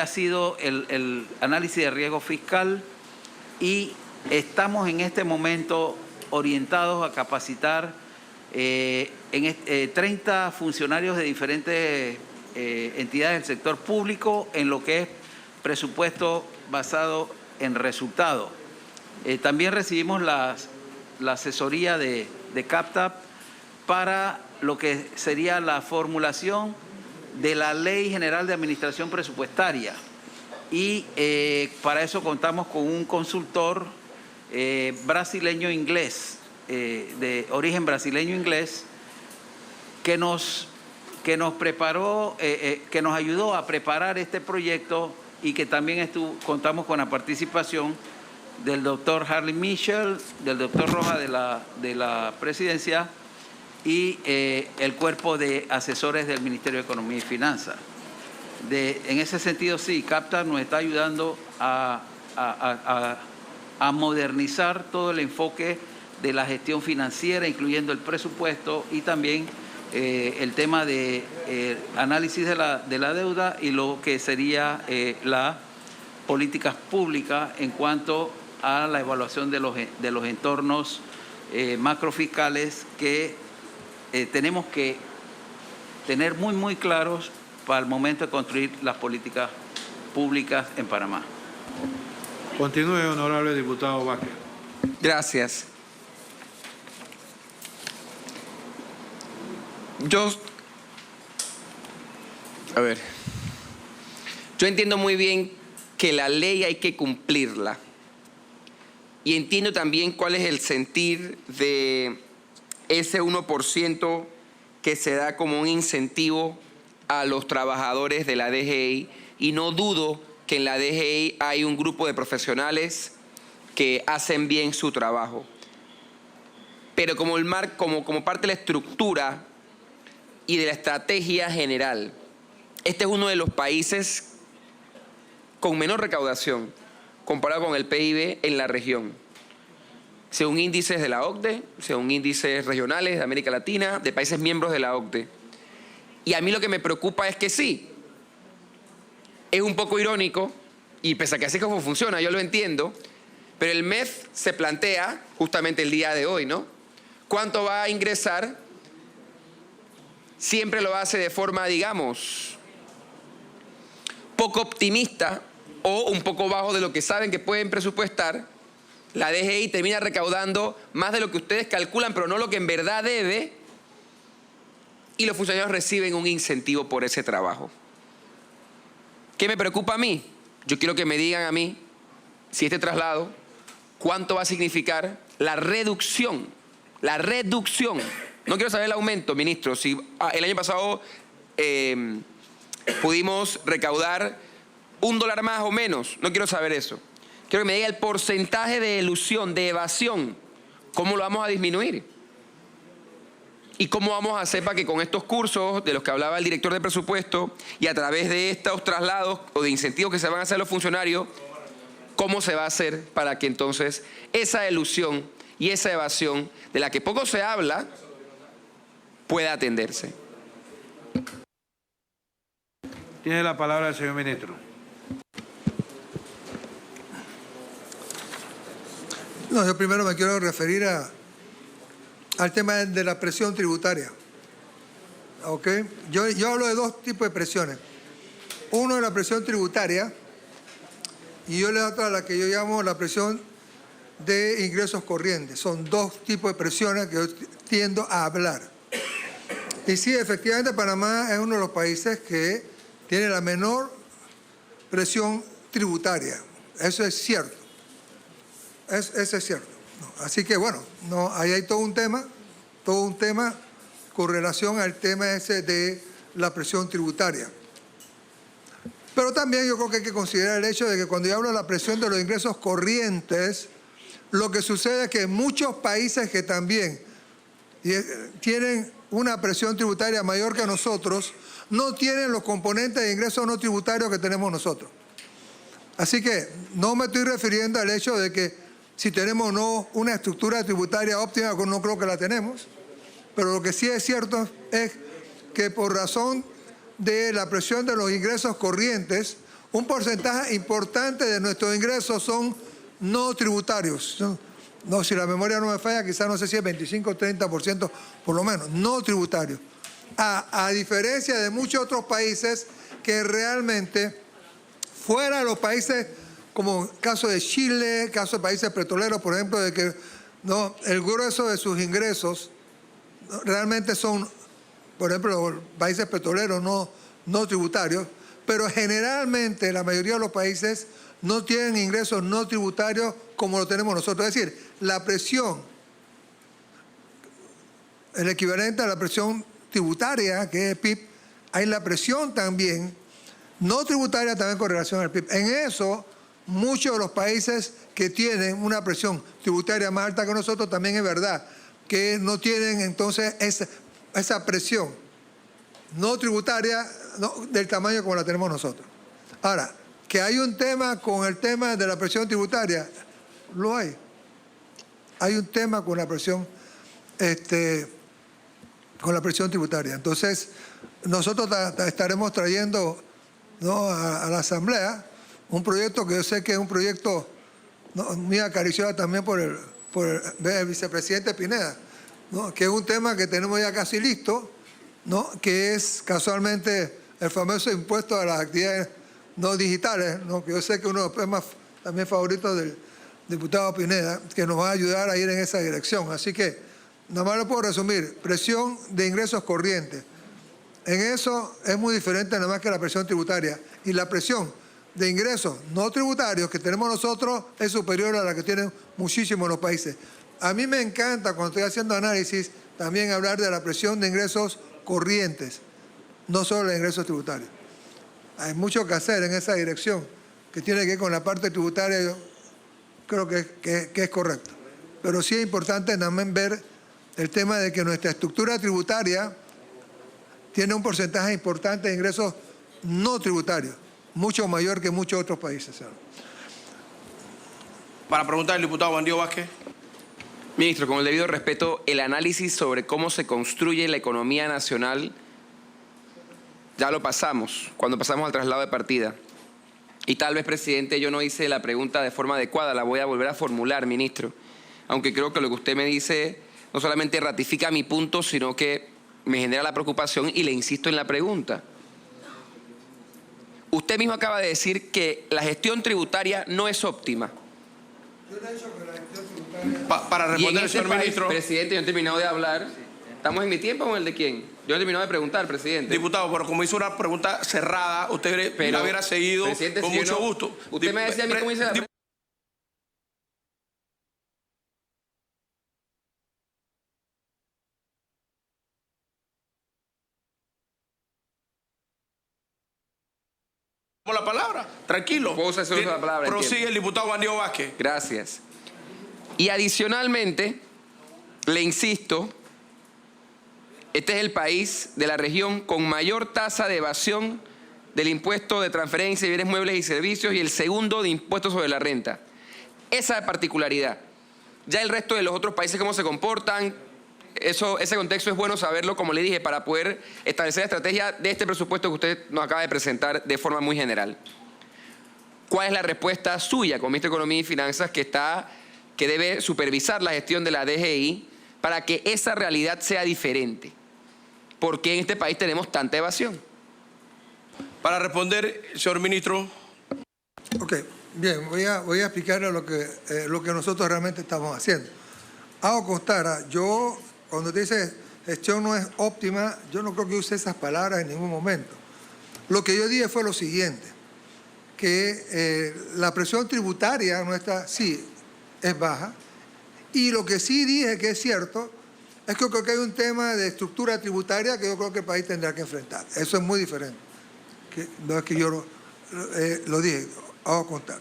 Speaker 6: ha sido el análisis de riesgo fiscal, y estamos en este momento orientados a capacitar 30 funcionarios de diferentes entidades del sector público en lo que es presupuesto basado en resultados. También recibimos la asesoría de CAPTAP para lo que sería la formulación de la Ley General de Administración Presupuestaria, y para eso contamos con un consultor brasileño-inglés, de origen brasileño-inglés, que nos preparó, que nos ayudó a preparar este proyecto, y que también contamos con la participación del doctor Harley Mitchell, del doctor Rojas de la Presidencia, y el cuerpo de asesores del Ministerio de Economía y Finanzas. En ese sentido, sí, CAPTAP nos está ayudando a modernizar todo el enfoque de la gestión financiera, incluyendo el presupuesto y también el tema de análisis de la deuda y lo que sería las políticas públicas en cuanto a la evaluación de los entornos macrofiscales que tenemos que tener muy claros para el momento de construir las políticas públicas en Panamá.
Speaker 9: Continúe, honorable diputado Vázquez.
Speaker 8: Gracias. Yo entiendo muy bien que la ley hay que cumplirla, y entiendo también cuál es el sentir de ese 1% que se da como un incentivo a los trabajadores de la DGI, y no dudo que en la DGI hay un grupo de profesionales que hacen bien su trabajo. Pero como parte de la estructura y de la estrategia general, este es uno de los países con menor recaudación comparado con el PIB en la región, según índices de la OCDE, según índices regionales de América Latina, de países miembros de la OCDE. Y a mí lo que me preocupa es que sí, es un poco irónico, y pese a que así es como funciona, yo lo entiendo, pero el MEF se plantea justamente el día de hoy, ¿no? ¿Cuánto va a ingresar? Siempre lo hace de forma, digamos, poco optimista o un poco bajo de lo que saben que pueden presupuestar. La DGI termina recaudando más de lo que ustedes calculan, pero no lo que en verdad debe, y los funcionarios reciben un incentivo por ese trabajo. ¿Qué me preocupa a mí? Yo quiero que me digan a mí, si este traslado, cuánto va a significar la reducción. No quiero saber el aumento, ministro. Si el año pasado pudimos recaudar $1 más o menos, no quiero saber eso. Quiero que me diga el porcentaje de elusión, de evasión, ¿cómo lo vamos a disminuir? ¿Y cómo vamos a hacer para que con estos cursos de los que hablaba el director de presupuesto y a través de estos traslados o de incentivos que se van a hacer a los funcionarios, cómo se va a hacer para que entonces esa elusión y esa evasión de la que poco se habla pueda atenderse?
Speaker 9: Tiene la palabra el señor ministro.
Speaker 4: No, yo primero me quiero referir al tema de la presión tributaria. ¿Ok? Yo hablo de dos tipos de presiones. Uno es la presión tributaria y yo le doy otra la que yo llamo la presión de ingresos corrientes. Son dos tipos de presiones que yo tiendo a hablar. Y sí, efectivamente, Panamá es uno de los países que tiene la menor presión tributaria. Eso es cierto. Eso es cierto. No, así que, bueno, no, ahí hay todo un tema con relación al tema ese de la presión tributaria. Pero también yo creo que hay que considerar el hecho de que cuando yo hablo de la presión de los ingresos corrientes, lo que sucede es que muchos países que también tienen una presión tributaria mayor que nosotros, no tienen los componentes de ingresos no tributarios que tenemos nosotros. Así que no me estoy refiriendo al hecho de que si tenemos o no una estructura tributaria óptima, no creo que la tenemos, pero lo que sí es cierto es que por razón de la presión de los ingresos corrientes, un porcentaje importante de nuestros ingresos son no tributarios. No, si la memoria no me falla, quizás no sé si es 25 o 30% por lo menos, no tributarios. A diferencia de muchos otros países que realmente, fuera de los países, como el caso de Chile, caso de países petroleros, por ejemplo, de que no, el grueso de sus ingresos realmente son, por ejemplo, los países petroleros no tributarios, pero generalmente la mayoría de los países no tienen ingresos no tributarios como lo tenemos nosotros. Es decir, la presión, el equivalente a la presión tributaria, que es el PIB, hay la presión también no tributaria también con relación al PIB. En eso, muchos de los países que tienen una presión tributaria más alta que nosotros, también es verdad que no tienen entonces esa presión no tributaria del tamaño como la tenemos nosotros. Ahora, que hay un tema con el tema de la presión tributaria, lo hay. Hay un tema con la presión, tributaria. Entonces, nosotros estaremos trayendo, ¿no?, a la Asamblea un proyecto que yo sé que es un proyecto, ¿no?, muy acariciado también por el vicepresidente Pineda, ¿no?, que es un tema que tenemos ya casi listo, ¿no?, que es casualmente el famoso impuesto a las actividades no digitales, ¿no?, que yo sé que uno de los temas también favoritos del diputado Pineda, que nos va a ayudar a ir en esa dirección. Así que, nada más lo puedo resumir, presión de ingresos corrientes. En eso es muy diferente nada más que la presión tributaria. Y la presión de ingresos no tributarios que tenemos nosotros es superior a la que tienen muchísimos los países. A mí me encanta, cuando estoy haciendo análisis, también hablar de la presión de ingresos corrientes, no solo de ingresos tributarios. Hay mucho que hacer en esa dirección, que tiene que ver con la parte tributaria, yo creo que es correcto. Pero sí es importante también ver el tema de que nuestra estructura tributaria tiene un porcentaje importante de ingresos no tributarios, mucho mayor que muchos otros países.
Speaker 3: Para preguntar al diputado Bandio Vázquez.
Speaker 8: Ministro, con el debido respeto, el análisis sobre cómo se construye la economía nacional ya lo pasamos, cuando pasamos al traslado de partida. Y tal vez, presidente, yo no hice la pregunta de forma adecuada, la voy a volver a formular, ministro. Aunque creo que lo que usted me dice no solamente ratifica mi punto, sino que me genera la preocupación y le insisto en la pregunta. Usted mismo acaba de decir que la gestión tributaria no es óptima.
Speaker 3: Para responder, señor ministro.
Speaker 8: Presidente, yo no he terminado de hablar. ¿Estamos en mi tiempo o en el de quién? Yo no he terminado de preguntar, presidente.
Speaker 3: Diputado, pero como hizo una pregunta cerrada, usted la hubiera seguido con mucho gusto.
Speaker 8: Usted me decía a mí cómo hice la pregunta.
Speaker 3: La palabra, tranquilo.
Speaker 8: Puedo usar la palabra.
Speaker 3: Prosigue
Speaker 8: entiendo.
Speaker 3: el diputado Bandio Vázquez.
Speaker 8: Gracias. Y adicionalmente, le insisto, este es el país de la región con mayor tasa de evasión del impuesto de transferencia de bienes muebles y servicios y el segundo de impuestos sobre la renta. Esa particularidad. Ya el resto de los otros países cómo se comportan, ese contexto es bueno saberlo, como le dije, para poder establecer la estrategia de este presupuesto que usted nos acaba de presentar de forma muy general. ¿Cuál es la respuesta suya como ministro de Economía y Finanzas que debe supervisar la gestión de la DGI para que esa realidad sea diferente? ¿Por qué en este país tenemos tanta evasión?
Speaker 3: Para responder, señor ministro.
Speaker 4: Ok, bien, voy a explicarle lo que nosotros realmente estamos haciendo. Hago constar, yo, cuando te dice gestión no es óptima, yo no creo que use esas palabras en ningún momento. Lo que yo dije fue lo siguiente, que la presión tributaria nuestra sí es baja, y lo que sí dije que es cierto es que creo que hay un tema de estructura tributaria que yo creo que el país tendrá que enfrentar. Eso es muy diferente. No es que yo lo dije, hago constar.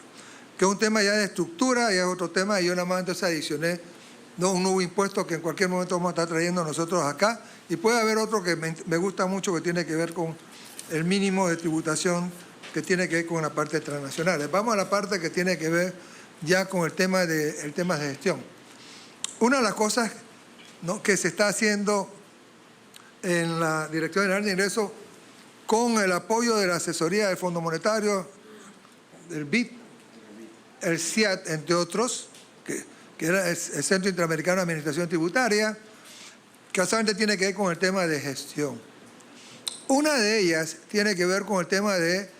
Speaker 4: Que es un tema ya de estructura y es otro tema, y yo nada más entonces adicioné un nuevo impuesto que en cualquier momento vamos a estar trayendo nosotros acá, y puede haber otro que me gusta mucho que tiene que ver con el mínimo de tributación que tiene que ver con la parte transnacional. Vamos a la parte que tiene que ver ya con el tema de gestión. Una de las cosas, ¿no?, que se está haciendo en la Dirección General de Ingresos con el apoyo de la asesoría del Fondo Monetario, del BID, el CIAT, entre otros, que era el Centro Interamericano de Administración Tributaria, que casualmente tiene que ver con el tema de gestión. Una de ellas tiene que ver con el tema de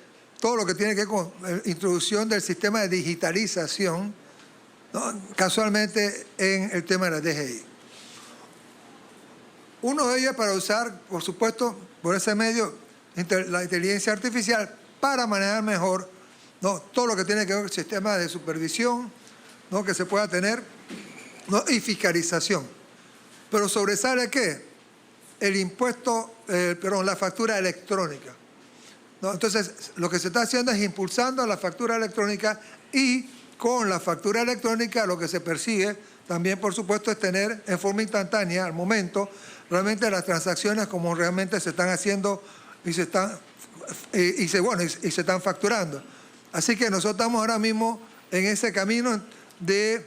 Speaker 4: todo lo que tiene que ver con la introducción del sistema de digitalización, ¿no?, casualmente en el tema de la DGI. Uno de ellos para usar, por supuesto, por ese medio, la inteligencia artificial para manejar mejor, ¿no?, todo lo que tiene que ver con el sistema de supervisión, ¿no?, que se pueda tener, ¿no?, y fiscalización. Pero sobresale ¿qué? El impuesto, la factura electrónica, ¿no? Entonces, lo que se está haciendo es impulsando la factura electrónica, y con la factura electrónica lo que se persigue también, por supuesto, es tener en forma instantánea, al momento, realmente las transacciones como realmente se están haciendo y se están facturando. Así que nosotros estamos ahora mismo en ese camino de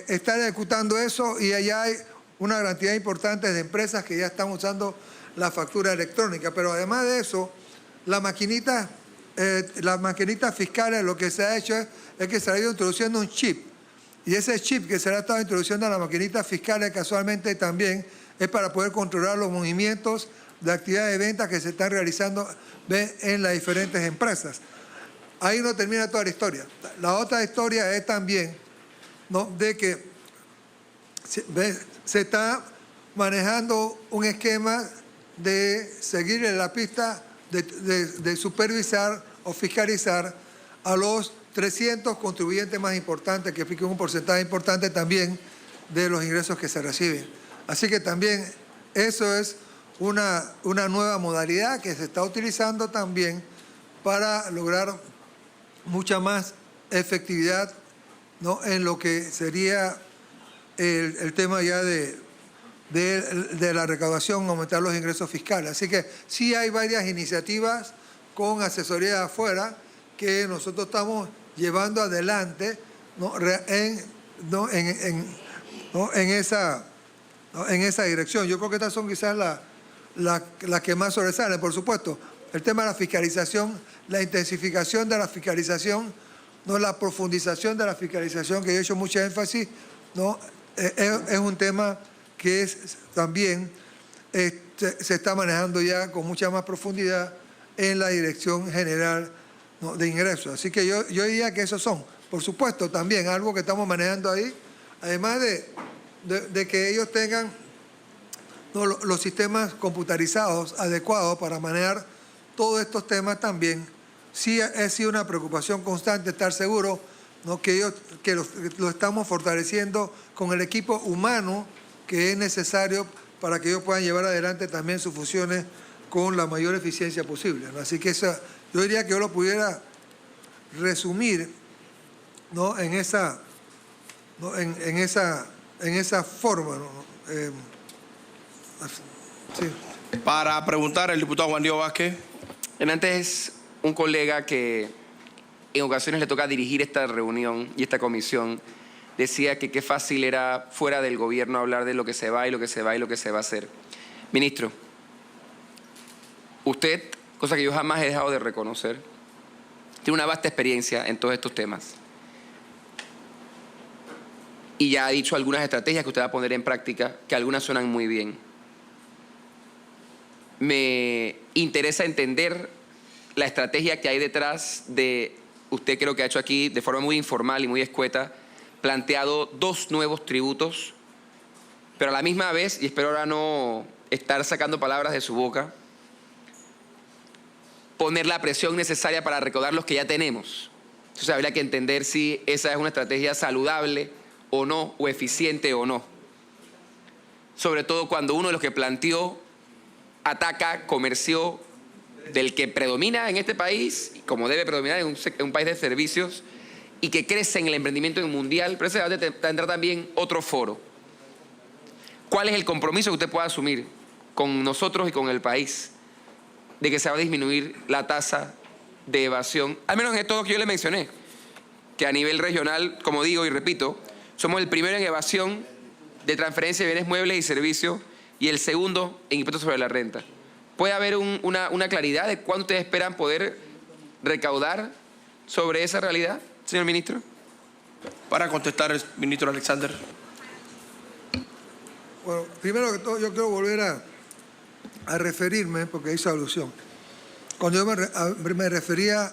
Speaker 4: estar ejecutando eso, y allá hay una cantidad importante de empresas que ya están usando la factura electrónica. Pero además de eso, las maquinitas fiscales, lo que se ha hecho es que se ha ido introduciendo un chip. Y ese chip que se le ha estado introduciendo a las maquinitas fiscales casualmente también es para poder controlar los movimientos de actividades de venta que se están realizando en las diferentes empresas. Ahí no termina toda la historia. La otra historia es también, ¿no?, de que se está manejando un esquema de seguir en la pista de supervisar o fiscalizar a los 300 contribuyentes más importantes, que fijan un porcentaje importante también de los ingresos que se reciben. Así que también eso es una nueva modalidad que se está utilizando también para lograr mucha más efectividad, ¿no?, en lo que sería el tema ya de la recaudación, aumentar los ingresos fiscales. Así que sí hay varias iniciativas con asesoría de afuera que nosotros estamos llevando adelante, ¿no?, en esa dirección. Yo creo que estas son quizás las que más sobresalen. Por supuesto, el tema de la fiscalización, la intensificación de la fiscalización, ¿no?, la profundización de la fiscalización, que yo he hecho mucha énfasis, ¿no?, es un tema que también se está manejando ya con mucha más profundidad en la Dirección General, ¿no?, de Ingresos. Así que yo diría que esos son, por supuesto, también algo que estamos manejando ahí, además de que ellos tengan, ¿no?, los sistemas computarizados adecuados para manejar todos estos temas también. Sí ha sido una preocupación constante estar seguro, ¿no?, que lo estamos fortaleciendo con el equipo humano que es necesario para que ellos puedan llevar adelante también sus funciones con la mayor eficiencia posible, ¿no? Así que yo diría que yo lo pudiera resumir, ¿no?, en esa en esa forma, ¿no? Sí.
Speaker 3: Para preguntar, el diputado Juan Diego Vázquez.
Speaker 8: Antes es un colega que en ocasiones le toca dirigir esta reunión y esta comisión. Decía que qué fácil era fuera del gobierno hablar de lo que se va y lo que se va y lo que se va a hacer. Ministro, usted, cosa que yo jamás he dejado de reconocer, tiene una vasta experiencia en todos estos temas. Y ya ha dicho algunas estrategias que usted va a poner en práctica, que algunas suenan muy bien. Me interesa entender la estrategia que hay detrás de, usted creo que ha hecho aquí de forma muy informal y muy escueta, planteado 2 nuevos tributos, pero a la misma vez, y espero ahora no estar sacando palabras de su boca, poner la presión necesaria para recaudar los que ya tenemos. Entonces habría que entender si esa es una estrategia saludable o no, o eficiente o no. Sobre todo cuando uno de los que planteó ataca, comercio del que predomina en este país, como debe predominar en un país de servicios, y que crece en el emprendimiento mundial, pero ese debate tendrá también otro foro. ¿Cuál es el compromiso que usted pueda asumir con nosotros y con el país de que se va a disminuir la tasa de evasión? Al menos en esto que yo le mencioné, que a nivel regional, como digo y repito, somos el primero en evasión de transferencia de bienes muebles y servicios y el segundo en impuestos sobre la renta. ¿Puede haber una claridad de cuánto ustedes esperan poder recaudar sobre esa realidad, señor ministro?
Speaker 3: Para contestar el ministro Alexander.
Speaker 4: Bueno, primero que todo yo quiero volver a referirme, porque hizo alusión. Cuando yo me refería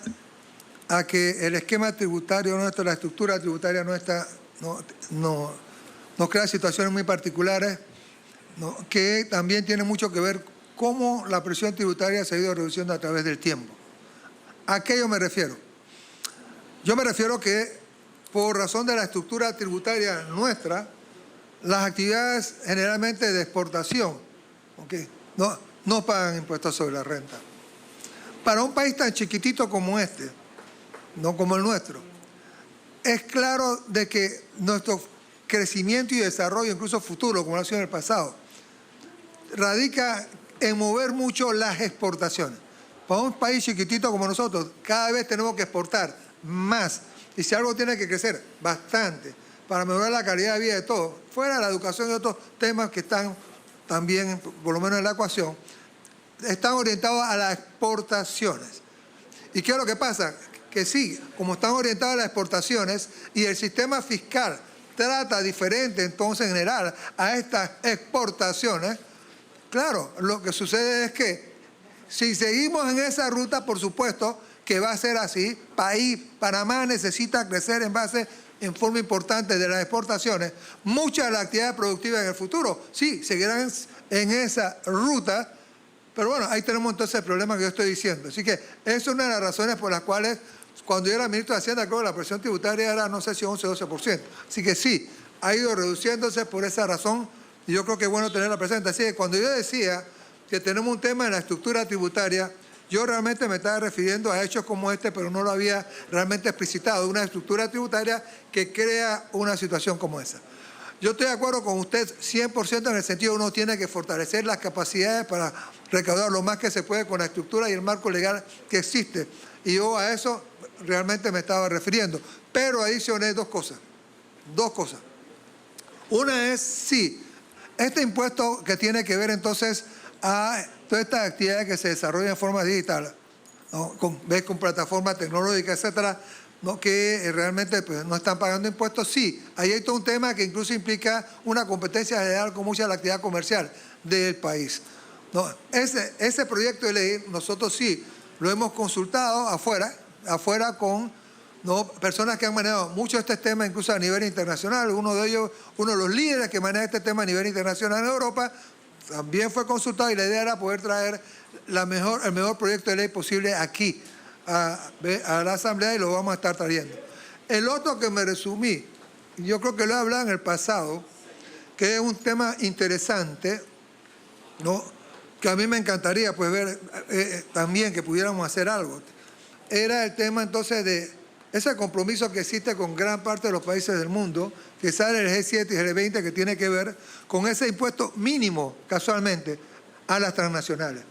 Speaker 4: a que el esquema tributario nuestro, la estructura tributaria nuestra, nos crea situaciones muy particulares, ¿no? Que también tiene mucho que ver cómo la presión tributaria se ha ido reduciendo a través del tiempo. ¿A qué yo me refiero? Yo me refiero que por razón de la estructura tributaria nuestra, las actividades generalmente de exportación, ¿okay?, no pagan impuestos sobre la renta. Para un país tan chiquitito como este, no como el nuestro, es claro de que nuestro crecimiento y desarrollo, incluso futuro, como lo ha sido en el pasado, radica en mover mucho las exportaciones. Para un país chiquitito como nosotros, cada vez tenemos que exportar más. Y si algo tiene que crecer bastante para mejorar la calidad de vida de todos, fuera de la educación y otros temas que están también, por lo menos en la ecuación, están orientados a las exportaciones. ¿Y qué es lo que pasa? Que sí, como están orientados a las exportaciones y el sistema fiscal trata diferente entonces en general a estas exportaciones, claro, lo que sucede es que si seguimos en esa ruta, por supuesto que va a ser así. Panamá necesita crecer en forma importante de las exportaciones. Muchas de las actividades productivas en el futuro, sí, seguirán en esa ruta, pero bueno, ahí tenemos entonces el problema que yo estoy diciendo. Así que esa es una de las razones por las cuales, cuando yo era ministro de Hacienda, creo que la presión tributaria era, no sé si 11 o 12%. Así que sí, ha ido reduciéndose por esa razón, y yo creo que es bueno tenerla presente. Así que cuando yo decía que tenemos un tema en la estructura tributaria, yo realmente me estaba refiriendo a hechos como este, pero no lo había realmente explicitado, una estructura tributaria que crea una situación como esa. Yo estoy de acuerdo con usted 100% en el sentido de uno tiene que fortalecer las capacidades para recaudar lo más que se puede con la estructura y el marco legal que existe. Y yo a eso realmente me estaba refiriendo. Pero adicioné dos cosas. Una es, sí, este impuesto que tiene que ver entonces a todas estas actividades que se desarrollan en forma digital, ¿no? con plataformas tecnológicas, etcétera, ¿no? Que realmente pues, no están pagando impuestos. Sí, ahí hay todo un tema que incluso implica una competencia general con mucha de la actividad comercial del país, ¿no? Ese proyecto de ley nosotros sí lo hemos consultado afuera con, ¿no?, personas que han manejado mucho este tema, incluso a nivel internacional. Uno de ellos, uno de los líderes que maneja este tema a nivel internacional en Europa, también fue consultado, y la idea era poder traer el mejor proyecto de ley posible aquí a la Asamblea, y lo vamos a estar trayendo. El otro que me resumí, yo creo que lo he hablado en el pasado, que es un tema interesante, ¿no?, que a mí me encantaría pues ver también que pudiéramos hacer algo, era el tema entonces de ese compromiso que existe con gran parte de los países del mundo, que sale el G7 y el G20, que tiene que ver con ese impuesto mínimo, casualmente, a las transnacionales.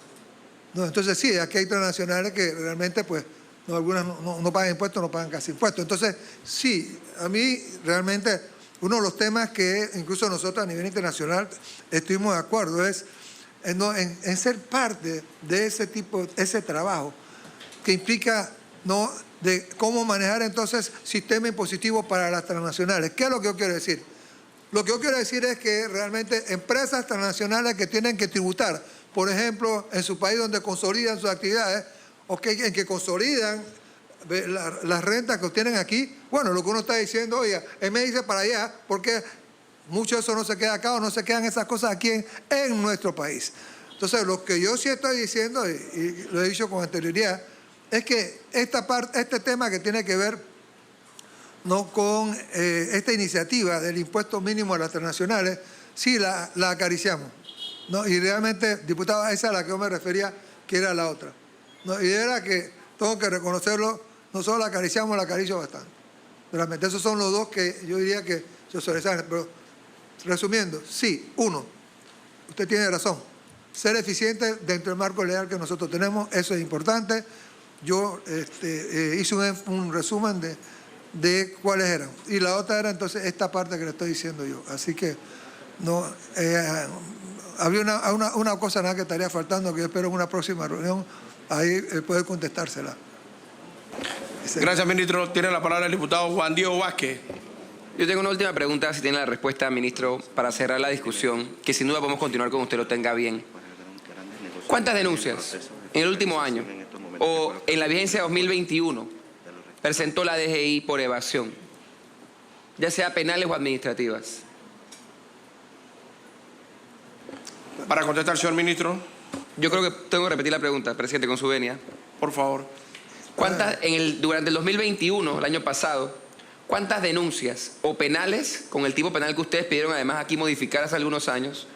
Speaker 4: ¿No? Entonces sí, aquí hay transnacionales que realmente pues algunas no pagan impuestos, no pagan casi impuestos. Entonces sí, a mí realmente uno de los temas que incluso nosotros a nivel internacional estuvimos de acuerdo es en ser parte de ese trabajo que implica de cómo manejar entonces sistema impositivo para las transnacionales. ¿Qué es lo que yo quiero decir? Lo que yo quiero decir es que realmente empresas transnacionales que tienen que tributar, por ejemplo, en su país donde consolidan sus actividades, o en que consolidan las rentas que obtienen aquí, bueno, lo que uno está diciendo, oiga, él me dice para allá, porque mucho de eso no se queda acá o no se quedan esas cosas aquí en nuestro país. Entonces, lo que yo sí estoy diciendo, y lo he dicho con anterioridad, es que este tema que tiene que ver con esta iniciativa del impuesto mínimo a las transnacionales, sí la acariciamos. ¿No? Y realmente, diputado, esa es a la que yo me refería, que era la otra. ¿No? Y era que, tengo que reconocerlo, nosotros la acariciamos, la acaricio bastante. Realmente, esos son los dos que yo diría que se sobresalen. Pero, resumiendo, sí, uno, usted tiene razón, ser eficiente dentro del marco legal que nosotros tenemos, eso es importante. Yo hice un resumen de cuáles eran. Y la otra era entonces esta parte que le estoy diciendo yo. Así que no había una cosa nada que estaría faltando, que yo espero en una próxima reunión ahí poder contestársela.
Speaker 3: Gracias, ministro. Tiene la palabra el diputado Juan Diego Vázquez.
Speaker 8: Yo tengo una última pregunta, si tiene la respuesta, ministro, para cerrar la discusión, que sin duda podemos continuar con usted lo tenga bien. ¿Cuántas denuncias en el último año o en la vigencia 2021 presentó la DGI por evasión, ya sea penales o administrativas?
Speaker 3: Para contestar, señor ministro.
Speaker 8: Yo creo que tengo que repetir la pregunta, presidente, con su venia.
Speaker 3: Por favor.
Speaker 8: ¿Cuántas, durante el 2021, el año pasado, cuántas denuncias o penales, con el tipo penal que ustedes pidieron además aquí modificar hace algunos años,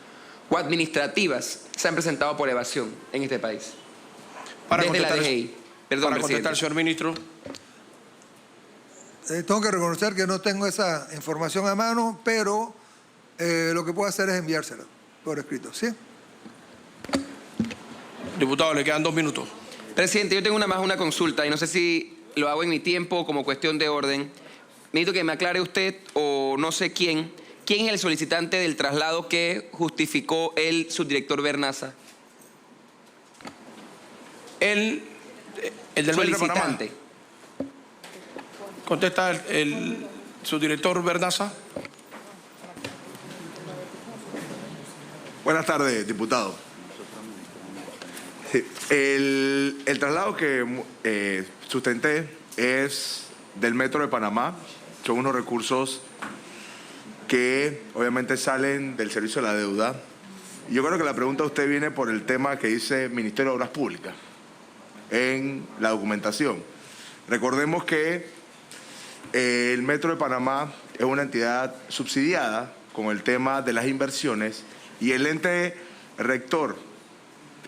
Speaker 8: o administrativas se han presentado por evasión en este país?
Speaker 3: Para
Speaker 8: desde
Speaker 3: contestar,
Speaker 8: la DGI. Perdón,
Speaker 3: para
Speaker 8: presidente.
Speaker 3: contestar, señor ministro.
Speaker 4: Tengo que reconocer que no tengo esa información a mano, pero lo que puedo hacer es enviársela por escrito, ¿sí?
Speaker 3: Diputado, le quedan 2 minutos.
Speaker 8: Presidente, yo tengo una consulta y no sé si lo hago en mi tiempo o como cuestión de orden. Necesito que me aclare usted o no sé quién es el solicitante del traslado que justificó el subdirector Bernaza.
Speaker 3: El del Metro de Panamá.
Speaker 8: Solicitante.
Speaker 3: Contesta el subdirector Bernaza.
Speaker 7: Buenas tardes, diputado. Sí, el traslado que sustenté es del Metro de Panamá. Son unos recursos que obviamente salen del servicio de la deuda. Y yo creo que la pregunta de usted viene por el tema que dice Ministerio de Obras Públicas en la documentación. Recordemos que el Metro de Panamá es una entidad subsidiada con el tema de las inversiones y el ente rector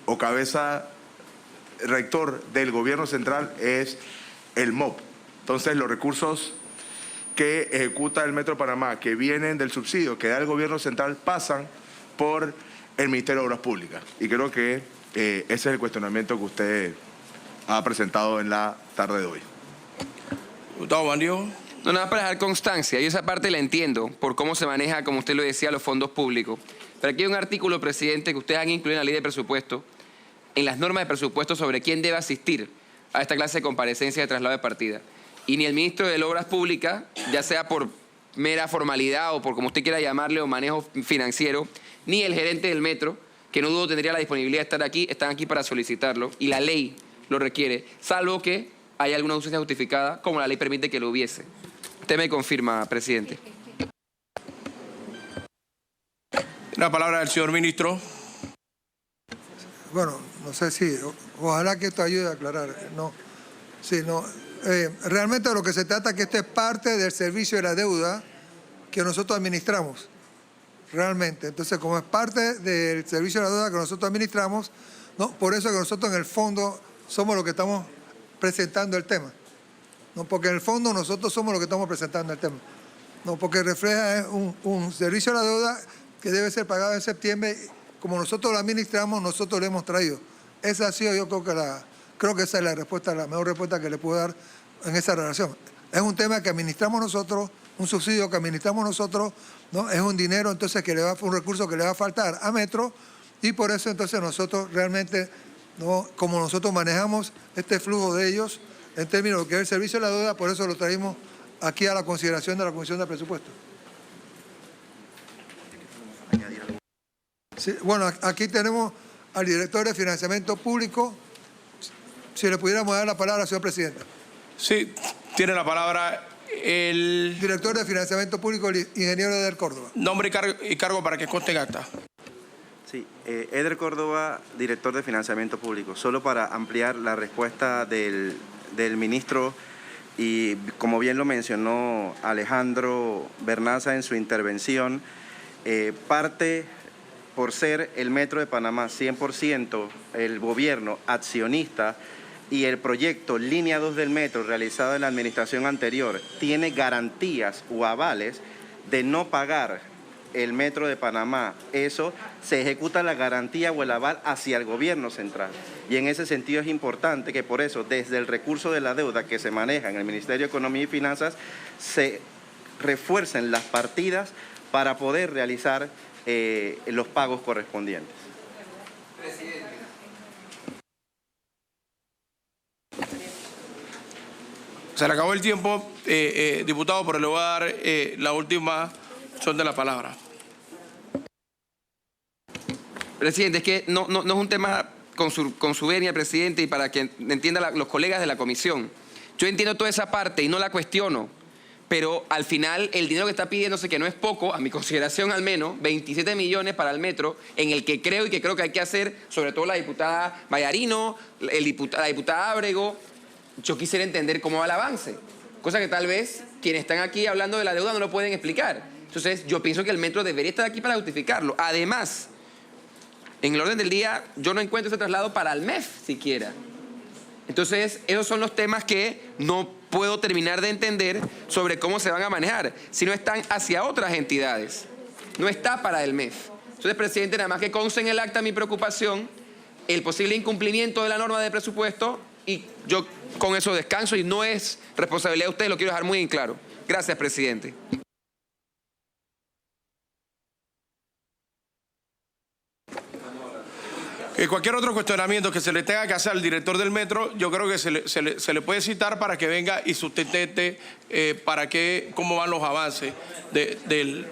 Speaker 7: o cabeza rector del gobierno central es el MOP. Entonces los recursos que ejecuta el Metro de Panamá, que vienen del subsidio que da el gobierno central, pasan por el Ministerio de Obras Públicas. Y creo que ese es el cuestionamiento que usted ha presentado en la tarde de hoy.
Speaker 3: Diputado Bandido.
Speaker 8: No, nada para dejar constancia. Yo esa parte la entiendo por cómo se maneja, como usted lo decía, los fondos públicos. Pero aquí hay un artículo, presidente, que ustedes han incluido en la ley de presupuesto, en las normas de presupuesto sobre quién debe asistir a esta clase de comparecencia de traslado de partida. Y ni el ministro de Obras Públicas, ya sea por mera formalidad o por como usted quiera llamarle o manejo financiero, ni el gerente del metro, que no dudo tendría la disponibilidad de estar aquí, están aquí para solicitarlo y la ley lo requiere, salvo que haya alguna ausencia justificada, como la ley permite que lo hubiese. Usted me confirma, presidente.
Speaker 3: La palabra del señor ministro.
Speaker 4: Bueno, no sé si, ojalá que esto ayude a aclarar. No, sí, no. Realmente lo que se trata es que esto es parte del servicio de la deuda que nosotros administramos, realmente. Entonces, como es parte del servicio de la deuda que nosotros administramos, no, por eso que nosotros en el fondo somos los que estamos presentando el tema. ¿no? Porque en el fondo nosotros somos los que estamos presentando el tema, ¿no? Porque refleja un servicio a la deuda que debe ser pagado en septiembre. Como nosotros lo administramos, nosotros lo hemos traído. Esa ha sido, yo creo que esa es la respuesta, la mejor respuesta que le puedo dar en esa relación. Es un tema que administramos nosotros, un subsidio que administramos nosotros, ¿no? Es un dinero entonces un recurso que le va a faltar a Metro, y por eso entonces nosotros realmente, ¿no? Como nosotros manejamos este flujo de ellos en términos de lo que es el servicio de la deuda, por eso lo traímos aquí a la consideración de la Comisión de Presupuestos. Sí, bueno, aquí tenemos al director de Financiamiento Público. Si le pudiéramos dar la palabra, señor presidente.
Speaker 3: Sí, tiene la palabra el
Speaker 4: director de Financiamiento Público, el ingeniero Eder Córdoba.
Speaker 3: Nombre y cargo para que conste en acta.
Speaker 10: Sí, Eder Córdoba, director de Financiamiento Público. Solo para ampliar la respuesta del ministro, y como bien lo mencionó Alejandro Vernaza en su intervención, parte por ser el Metro de Panamá 100% el gobierno accionista, y el proyecto Línea 2 del Metro realizado en la administración anterior tiene garantías o avales de no pagar el Metro de Panamá. Eso se ejecuta la garantía o el aval hacia el gobierno central. Y en ese sentido es importante que por eso desde el recurso de la deuda que se maneja en el Ministerio de Economía y Finanzas se refuercen las partidas para poder realizar los pagos correspondientes.
Speaker 3: Presidente. Se le acabó el tiempo, diputado, pero le voy a dar la última opción de la palabra.
Speaker 8: Presidente, es que no es un tema con su venia, presidente, y para que entiendan los colegas de la comisión. Yo entiendo toda esa parte y no la cuestiono, pero al final el dinero que está pidiéndose, que no es poco, a mi consideración al menos, 27 millones para el Metro, en el que creo que hay que hacer, sobre todo la diputada Vallarino, la diputada Ábrego. Yo quisiera entender cómo va el avance, cosa que tal vez quienes están aquí hablando de la deuda no lo pueden explicar. Entonces, yo pienso que el Metro debería estar aquí para justificarlo. Además, en el orden del día, yo no encuentro ese traslado para el MEF siquiera. Entonces, esos son los temas que no puedo terminar de entender sobre cómo se van a manejar, si no están hacia otras entidades. No está para el MEF. Entonces, presidente, nada más que conste en el acta mi preocupación, el posible incumplimiento de la norma de presupuesto, y yo con eso descanso y no es responsabilidad de ustedes, lo quiero dejar muy en claro. Gracias, presidente.
Speaker 3: Cualquier otro cuestionamiento que se le tenga que hacer al director del Metro, yo creo que se le puede citar para que venga y sustente cómo van los avances del...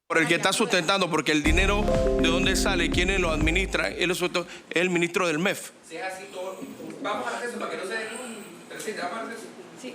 Speaker 3: por el que está sustentando, porque el dinero de dónde sale, quiénes lo administran, él es el ministro del MEF.
Speaker 8: Si es así, vamos a hacer eso para que no se den un... Presidente, vamos a hacer eso. Sí,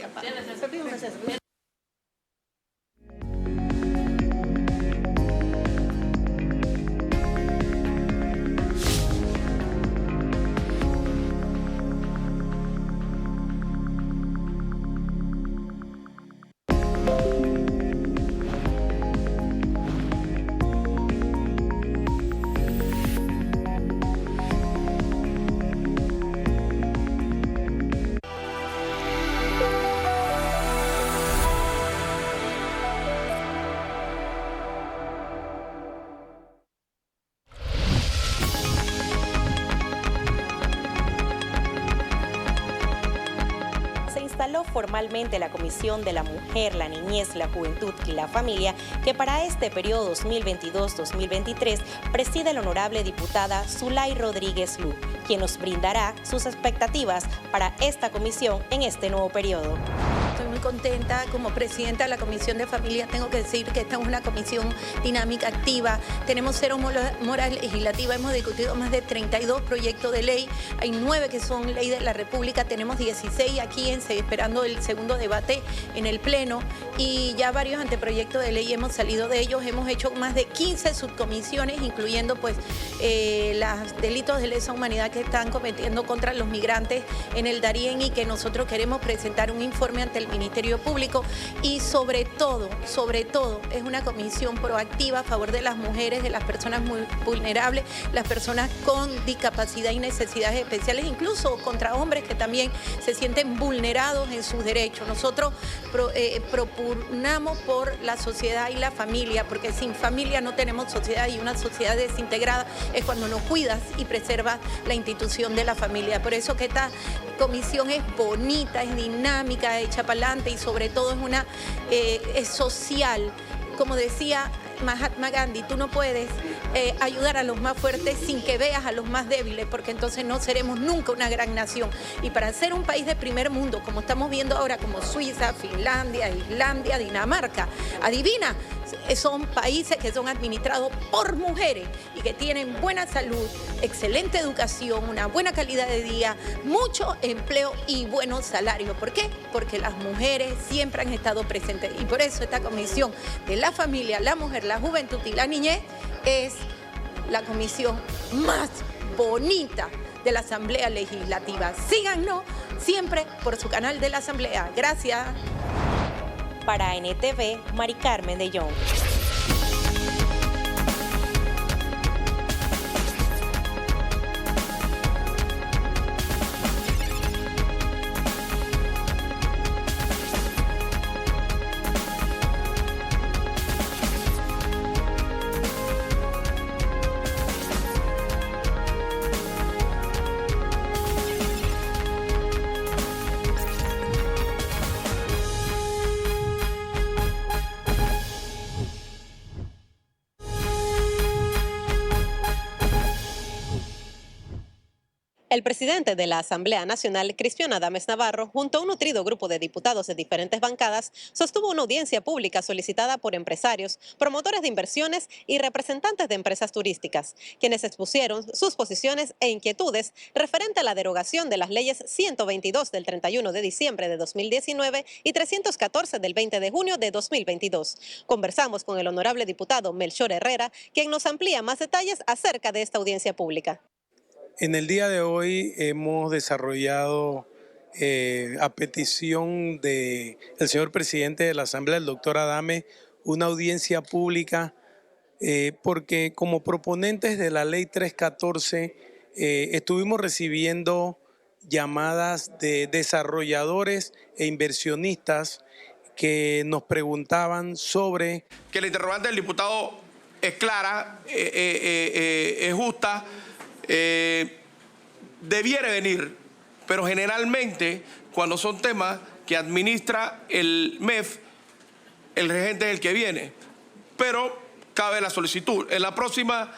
Speaker 11: formalmente la Comisión de la Mujer, la Niñez, la Juventud y la Familia, que para este periodo 2022-2023 preside la honorable diputada Zulay Rodríguez Lu, quien nos brindará sus expectativas para esta comisión en este nuevo periodo.
Speaker 2: Estoy muy
Speaker 12: contenta. Como presidenta de la Comisión de Familia tengo que decir que esta es una comisión dinámica, activa. Tenemos cero mora legislativa, hemos discutido más de 32 proyectos de ley. Hay 9 que son ley de la República, tenemos 16 aquí esperando el segundo debate en el Pleno y ya varios anteproyectos de ley hemos salido de ellos. Hemos hecho más de 15 subcomisiones, incluyendo pues los delitos de lesa humanidad que están cometiendo contra los migrantes en el Darién y que nosotros queremos presentar un informe ante el Ministerio Público y sobre todo, es una comisión proactiva a favor de las mujeres, de las personas muy vulnerables, las personas con discapacidad y necesidades especiales, incluso contra hombres que también se sienten vulnerados en sus derechos. Nosotros propugnamos por la sociedad y la familia, porque sin familia no tenemos sociedad y una sociedad desintegrada es cuando no cuidas y preservas la institución de la familia. Por eso que esta comisión es bonita, es dinámica, hecha para adelante y sobre todo es social. Como decía Mahatma Gandhi, tú no puedes ayudar a los más fuertes sin que veas a los más débiles, porque entonces no seremos nunca una gran nación. Y para ser un país de primer mundo, como estamos viendo ahora, como Suiza, Finlandia, Islandia, Dinamarca, adivina, son países que son administrados por mujeres y que tienen buena salud, excelente educación, una buena calidad de vida, mucho empleo y buenos salarios. ¿Por qué? Porque las mujeres siempre han estado presentes y por eso esta comisión de la familia, la mujer, la juventud y la niñez es la comisión más bonita de la Asamblea Legislativa. Síganos siempre por su canal de la Asamblea. Gracias.
Speaker 11: Para NTV, Mari Carmen de Jong.
Speaker 13: El presidente de la Asamblea Nacional, Cristian Adames Navarro, junto a un nutrido grupo de diputados de diferentes bancadas, sostuvo una audiencia pública solicitada por empresarios, promotores de inversiones y representantes de empresas turísticas, quienes expusieron sus posiciones e inquietudes referente a la derogación de las leyes 122 del 31 de diciembre de 2019 y 314 del 20 de junio de 2022. Conversamos con el honorable diputado Melchor Herrera, quien nos amplía más detalles acerca de esta audiencia pública.
Speaker 14: En el día de hoy hemos desarrollado a petición del señor presidente de la Asamblea, el doctor Adames, una audiencia pública porque como proponentes de la ley 314 estuvimos recibiendo llamadas de desarrolladores e inversionistas que nos preguntaban sobre...
Speaker 3: Que la interrogante del diputado es clara, es justa, debiera venir, pero generalmente cuando son temas que administra el MEF, el regente es el que viene, pero cabe la solicitud. En la próxima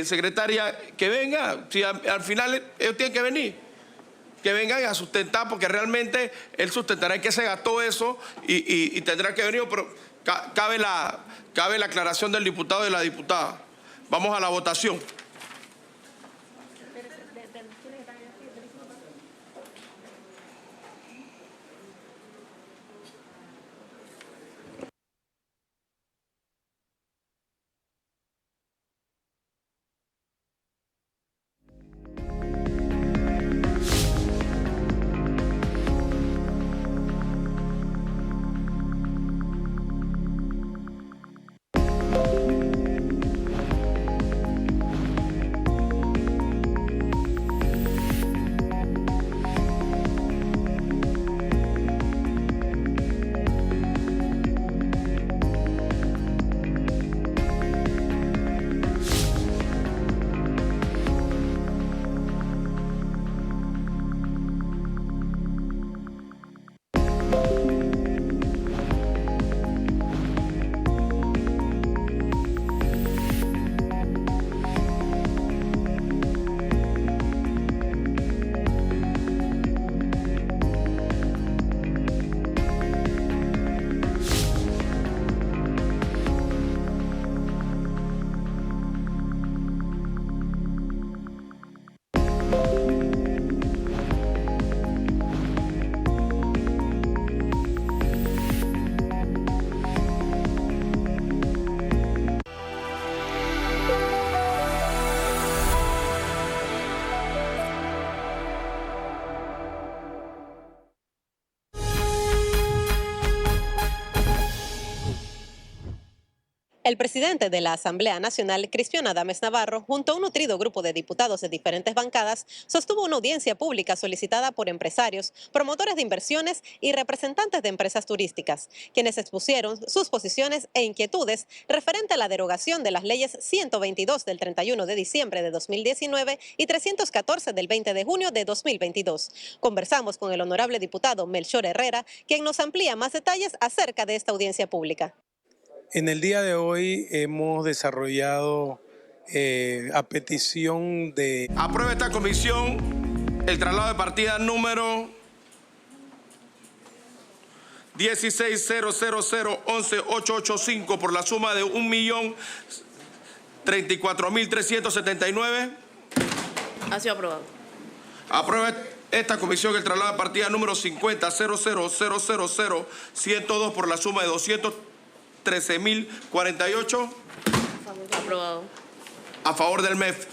Speaker 3: secretaria que venga, si al final ellos tienen que venir, que vengan a sustentar, porque realmente él sustentará en qué se gastó eso y tendrá que venir, pero cabe la aclaración del diputado y de la diputada. Vamos a la votación.
Speaker 13: El presidente de la Asamblea Nacional, Cristian Adames Navarro, junto a un nutrido grupo de diputados de diferentes bancadas, sostuvo una audiencia pública solicitada por empresarios, promotores de inversiones y representantes de empresas turísticas, quienes expusieron sus posiciones e inquietudes referente a la derogación de las leyes 122 del 31 de diciembre de 2019 y 314 del 20 de junio de 2022. Conversamos con el honorable diputado Melchor Herrera, quien nos amplía más detalles acerca de esta audiencia pública.
Speaker 14: En el día de hoy hemos desarrollado a petición de...
Speaker 3: Aprueba esta comisión el traslado de partida número 1600011885 por la suma de 1.034.379.
Speaker 15: Ha sido aprobado.
Speaker 3: Aprueba esta comisión el traslado de partida número 5000000102 por la suma de 213.048.
Speaker 15: Aprobado.
Speaker 3: A favor del MEF.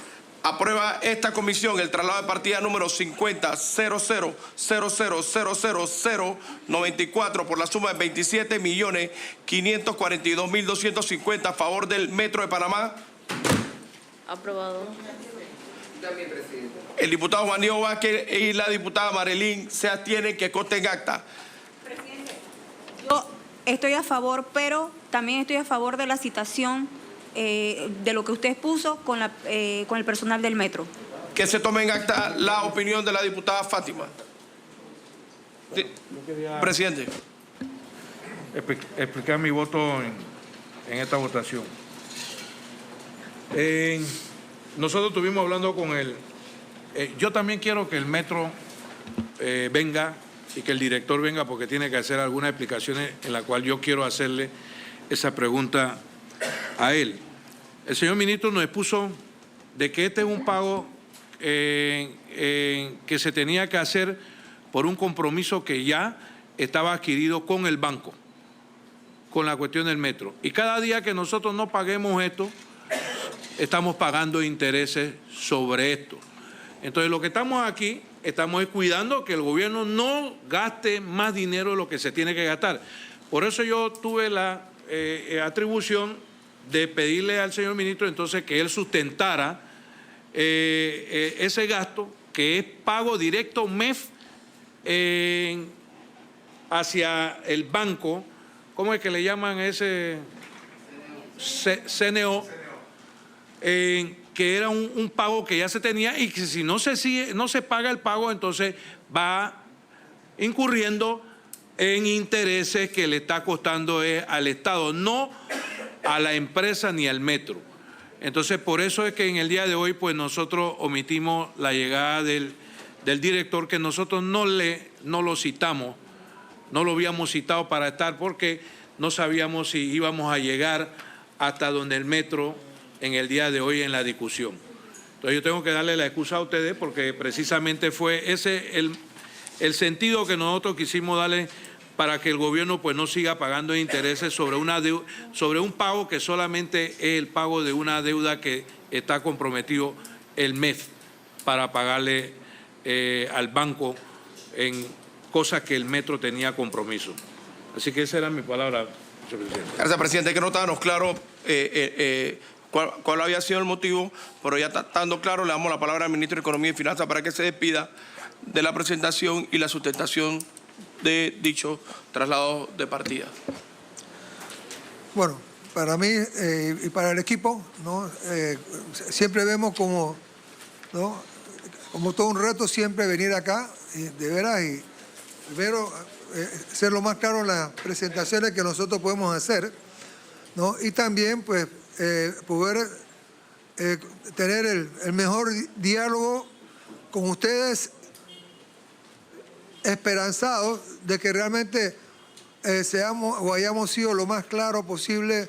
Speaker 3: Aprueba esta comisión el traslado de partida número 5000000094 por la suma de 27.542.250 a favor del Metro de Panamá.
Speaker 15: Aprobado.
Speaker 3: El diputado Juan Diego Vázquez y la diputada Marilyn se abstienen, que conste en acta.
Speaker 16: Presidente, yo estoy a favor, pero también estoy a favor de la citación de lo que usted expuso con el personal del metro.
Speaker 3: Que se tome en acta la opinión de la diputada Fátima. Sí. Presidente.
Speaker 9: Explicar mi voto en esta votación. Nosotros estuvimos hablando con él. Yo también quiero que el metro venga y que el director venga, porque tiene que hacer algunas explicaciones en las cuales yo quiero hacerle esa pregunta a él. El señor ministro nos expuso de que este es un pago que se tenía que hacer por un compromiso que ya estaba adquirido con el banco, con la cuestión del metro. Y cada día que nosotros no paguemos esto, estamos pagando intereses sobre esto. Entonces, lo que estamos aquí, estamos cuidando que el gobierno no gaste más dinero de lo que se tiene que gastar. Por eso yo tuve la atribución de pedirle al señor ministro entonces que él sustentara ese gasto, que es pago directo MEF hacia el banco. ¿Cómo es que le llaman ese? CNO. Que era un pago que ya se tenía y que si no se paga el pago, entonces va incurriendo en intereses que le está costando al Estado, no a la empresa ni al metro. Entonces, por eso es que en el día de hoy, pues nosotros omitimos la llegada del director, que nosotros no lo citamos, no lo habíamos citado para estar, porque no sabíamos si íbamos a llegar hasta donde el metro en el día de hoy en la discusión. Entonces yo tengo que darle la excusa a ustedes, porque precisamente fue ese el sentido que nosotros quisimos darle para que el gobierno pues no siga pagando intereses sobre un pago que solamente es el pago de una deuda que está comprometido el MEF para pagarle al banco en cosas que el metro tenía compromiso. Así que esa era mi palabra, señor presidente.
Speaker 3: Gracias, presidente. Que no estábamos claros cuál había sido el motivo, pero ya estando claro, le damos la palabra al ministro de Economía y Finanzas para que se despida de la presentación y la sustentación de dicho traslado de partida.
Speaker 4: Bueno, para mí y para el equipo, ¿no? Siempre vemos como todo un reto siempre venir acá, de veras, y ser lo más claro en las presentaciones que nosotros podemos hacer, ¿no? Y también pues poder tener el mejor diálogo con ustedes, esperanzados de que realmente seamos o hayamos sido lo más claro posible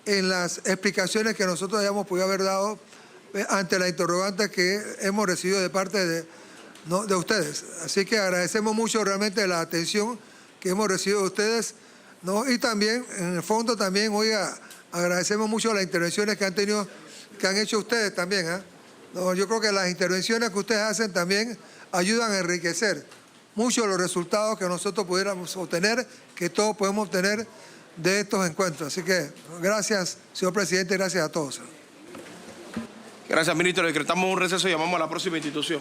Speaker 4: en las explicaciones que nosotros hayamos podido haber dado ante la interrogante que hemos recibido de parte de ustedes. Así que agradecemos mucho realmente la atención que hemos recibido de ustedes, ¿no? Y también, en el fondo, también hoy agradecemos mucho las intervenciones que han hecho ustedes también, ¿eh? No, yo creo que las intervenciones que ustedes hacen también ayudan a enriquecer mucho los resultados que nosotros pudiéramos obtener, que todos podemos obtener, de estos encuentros. Así que gracias, señor presidente, gracias a todos.
Speaker 3: Gracias, ministro. Decretamos un receso y llamamos a la próxima institución.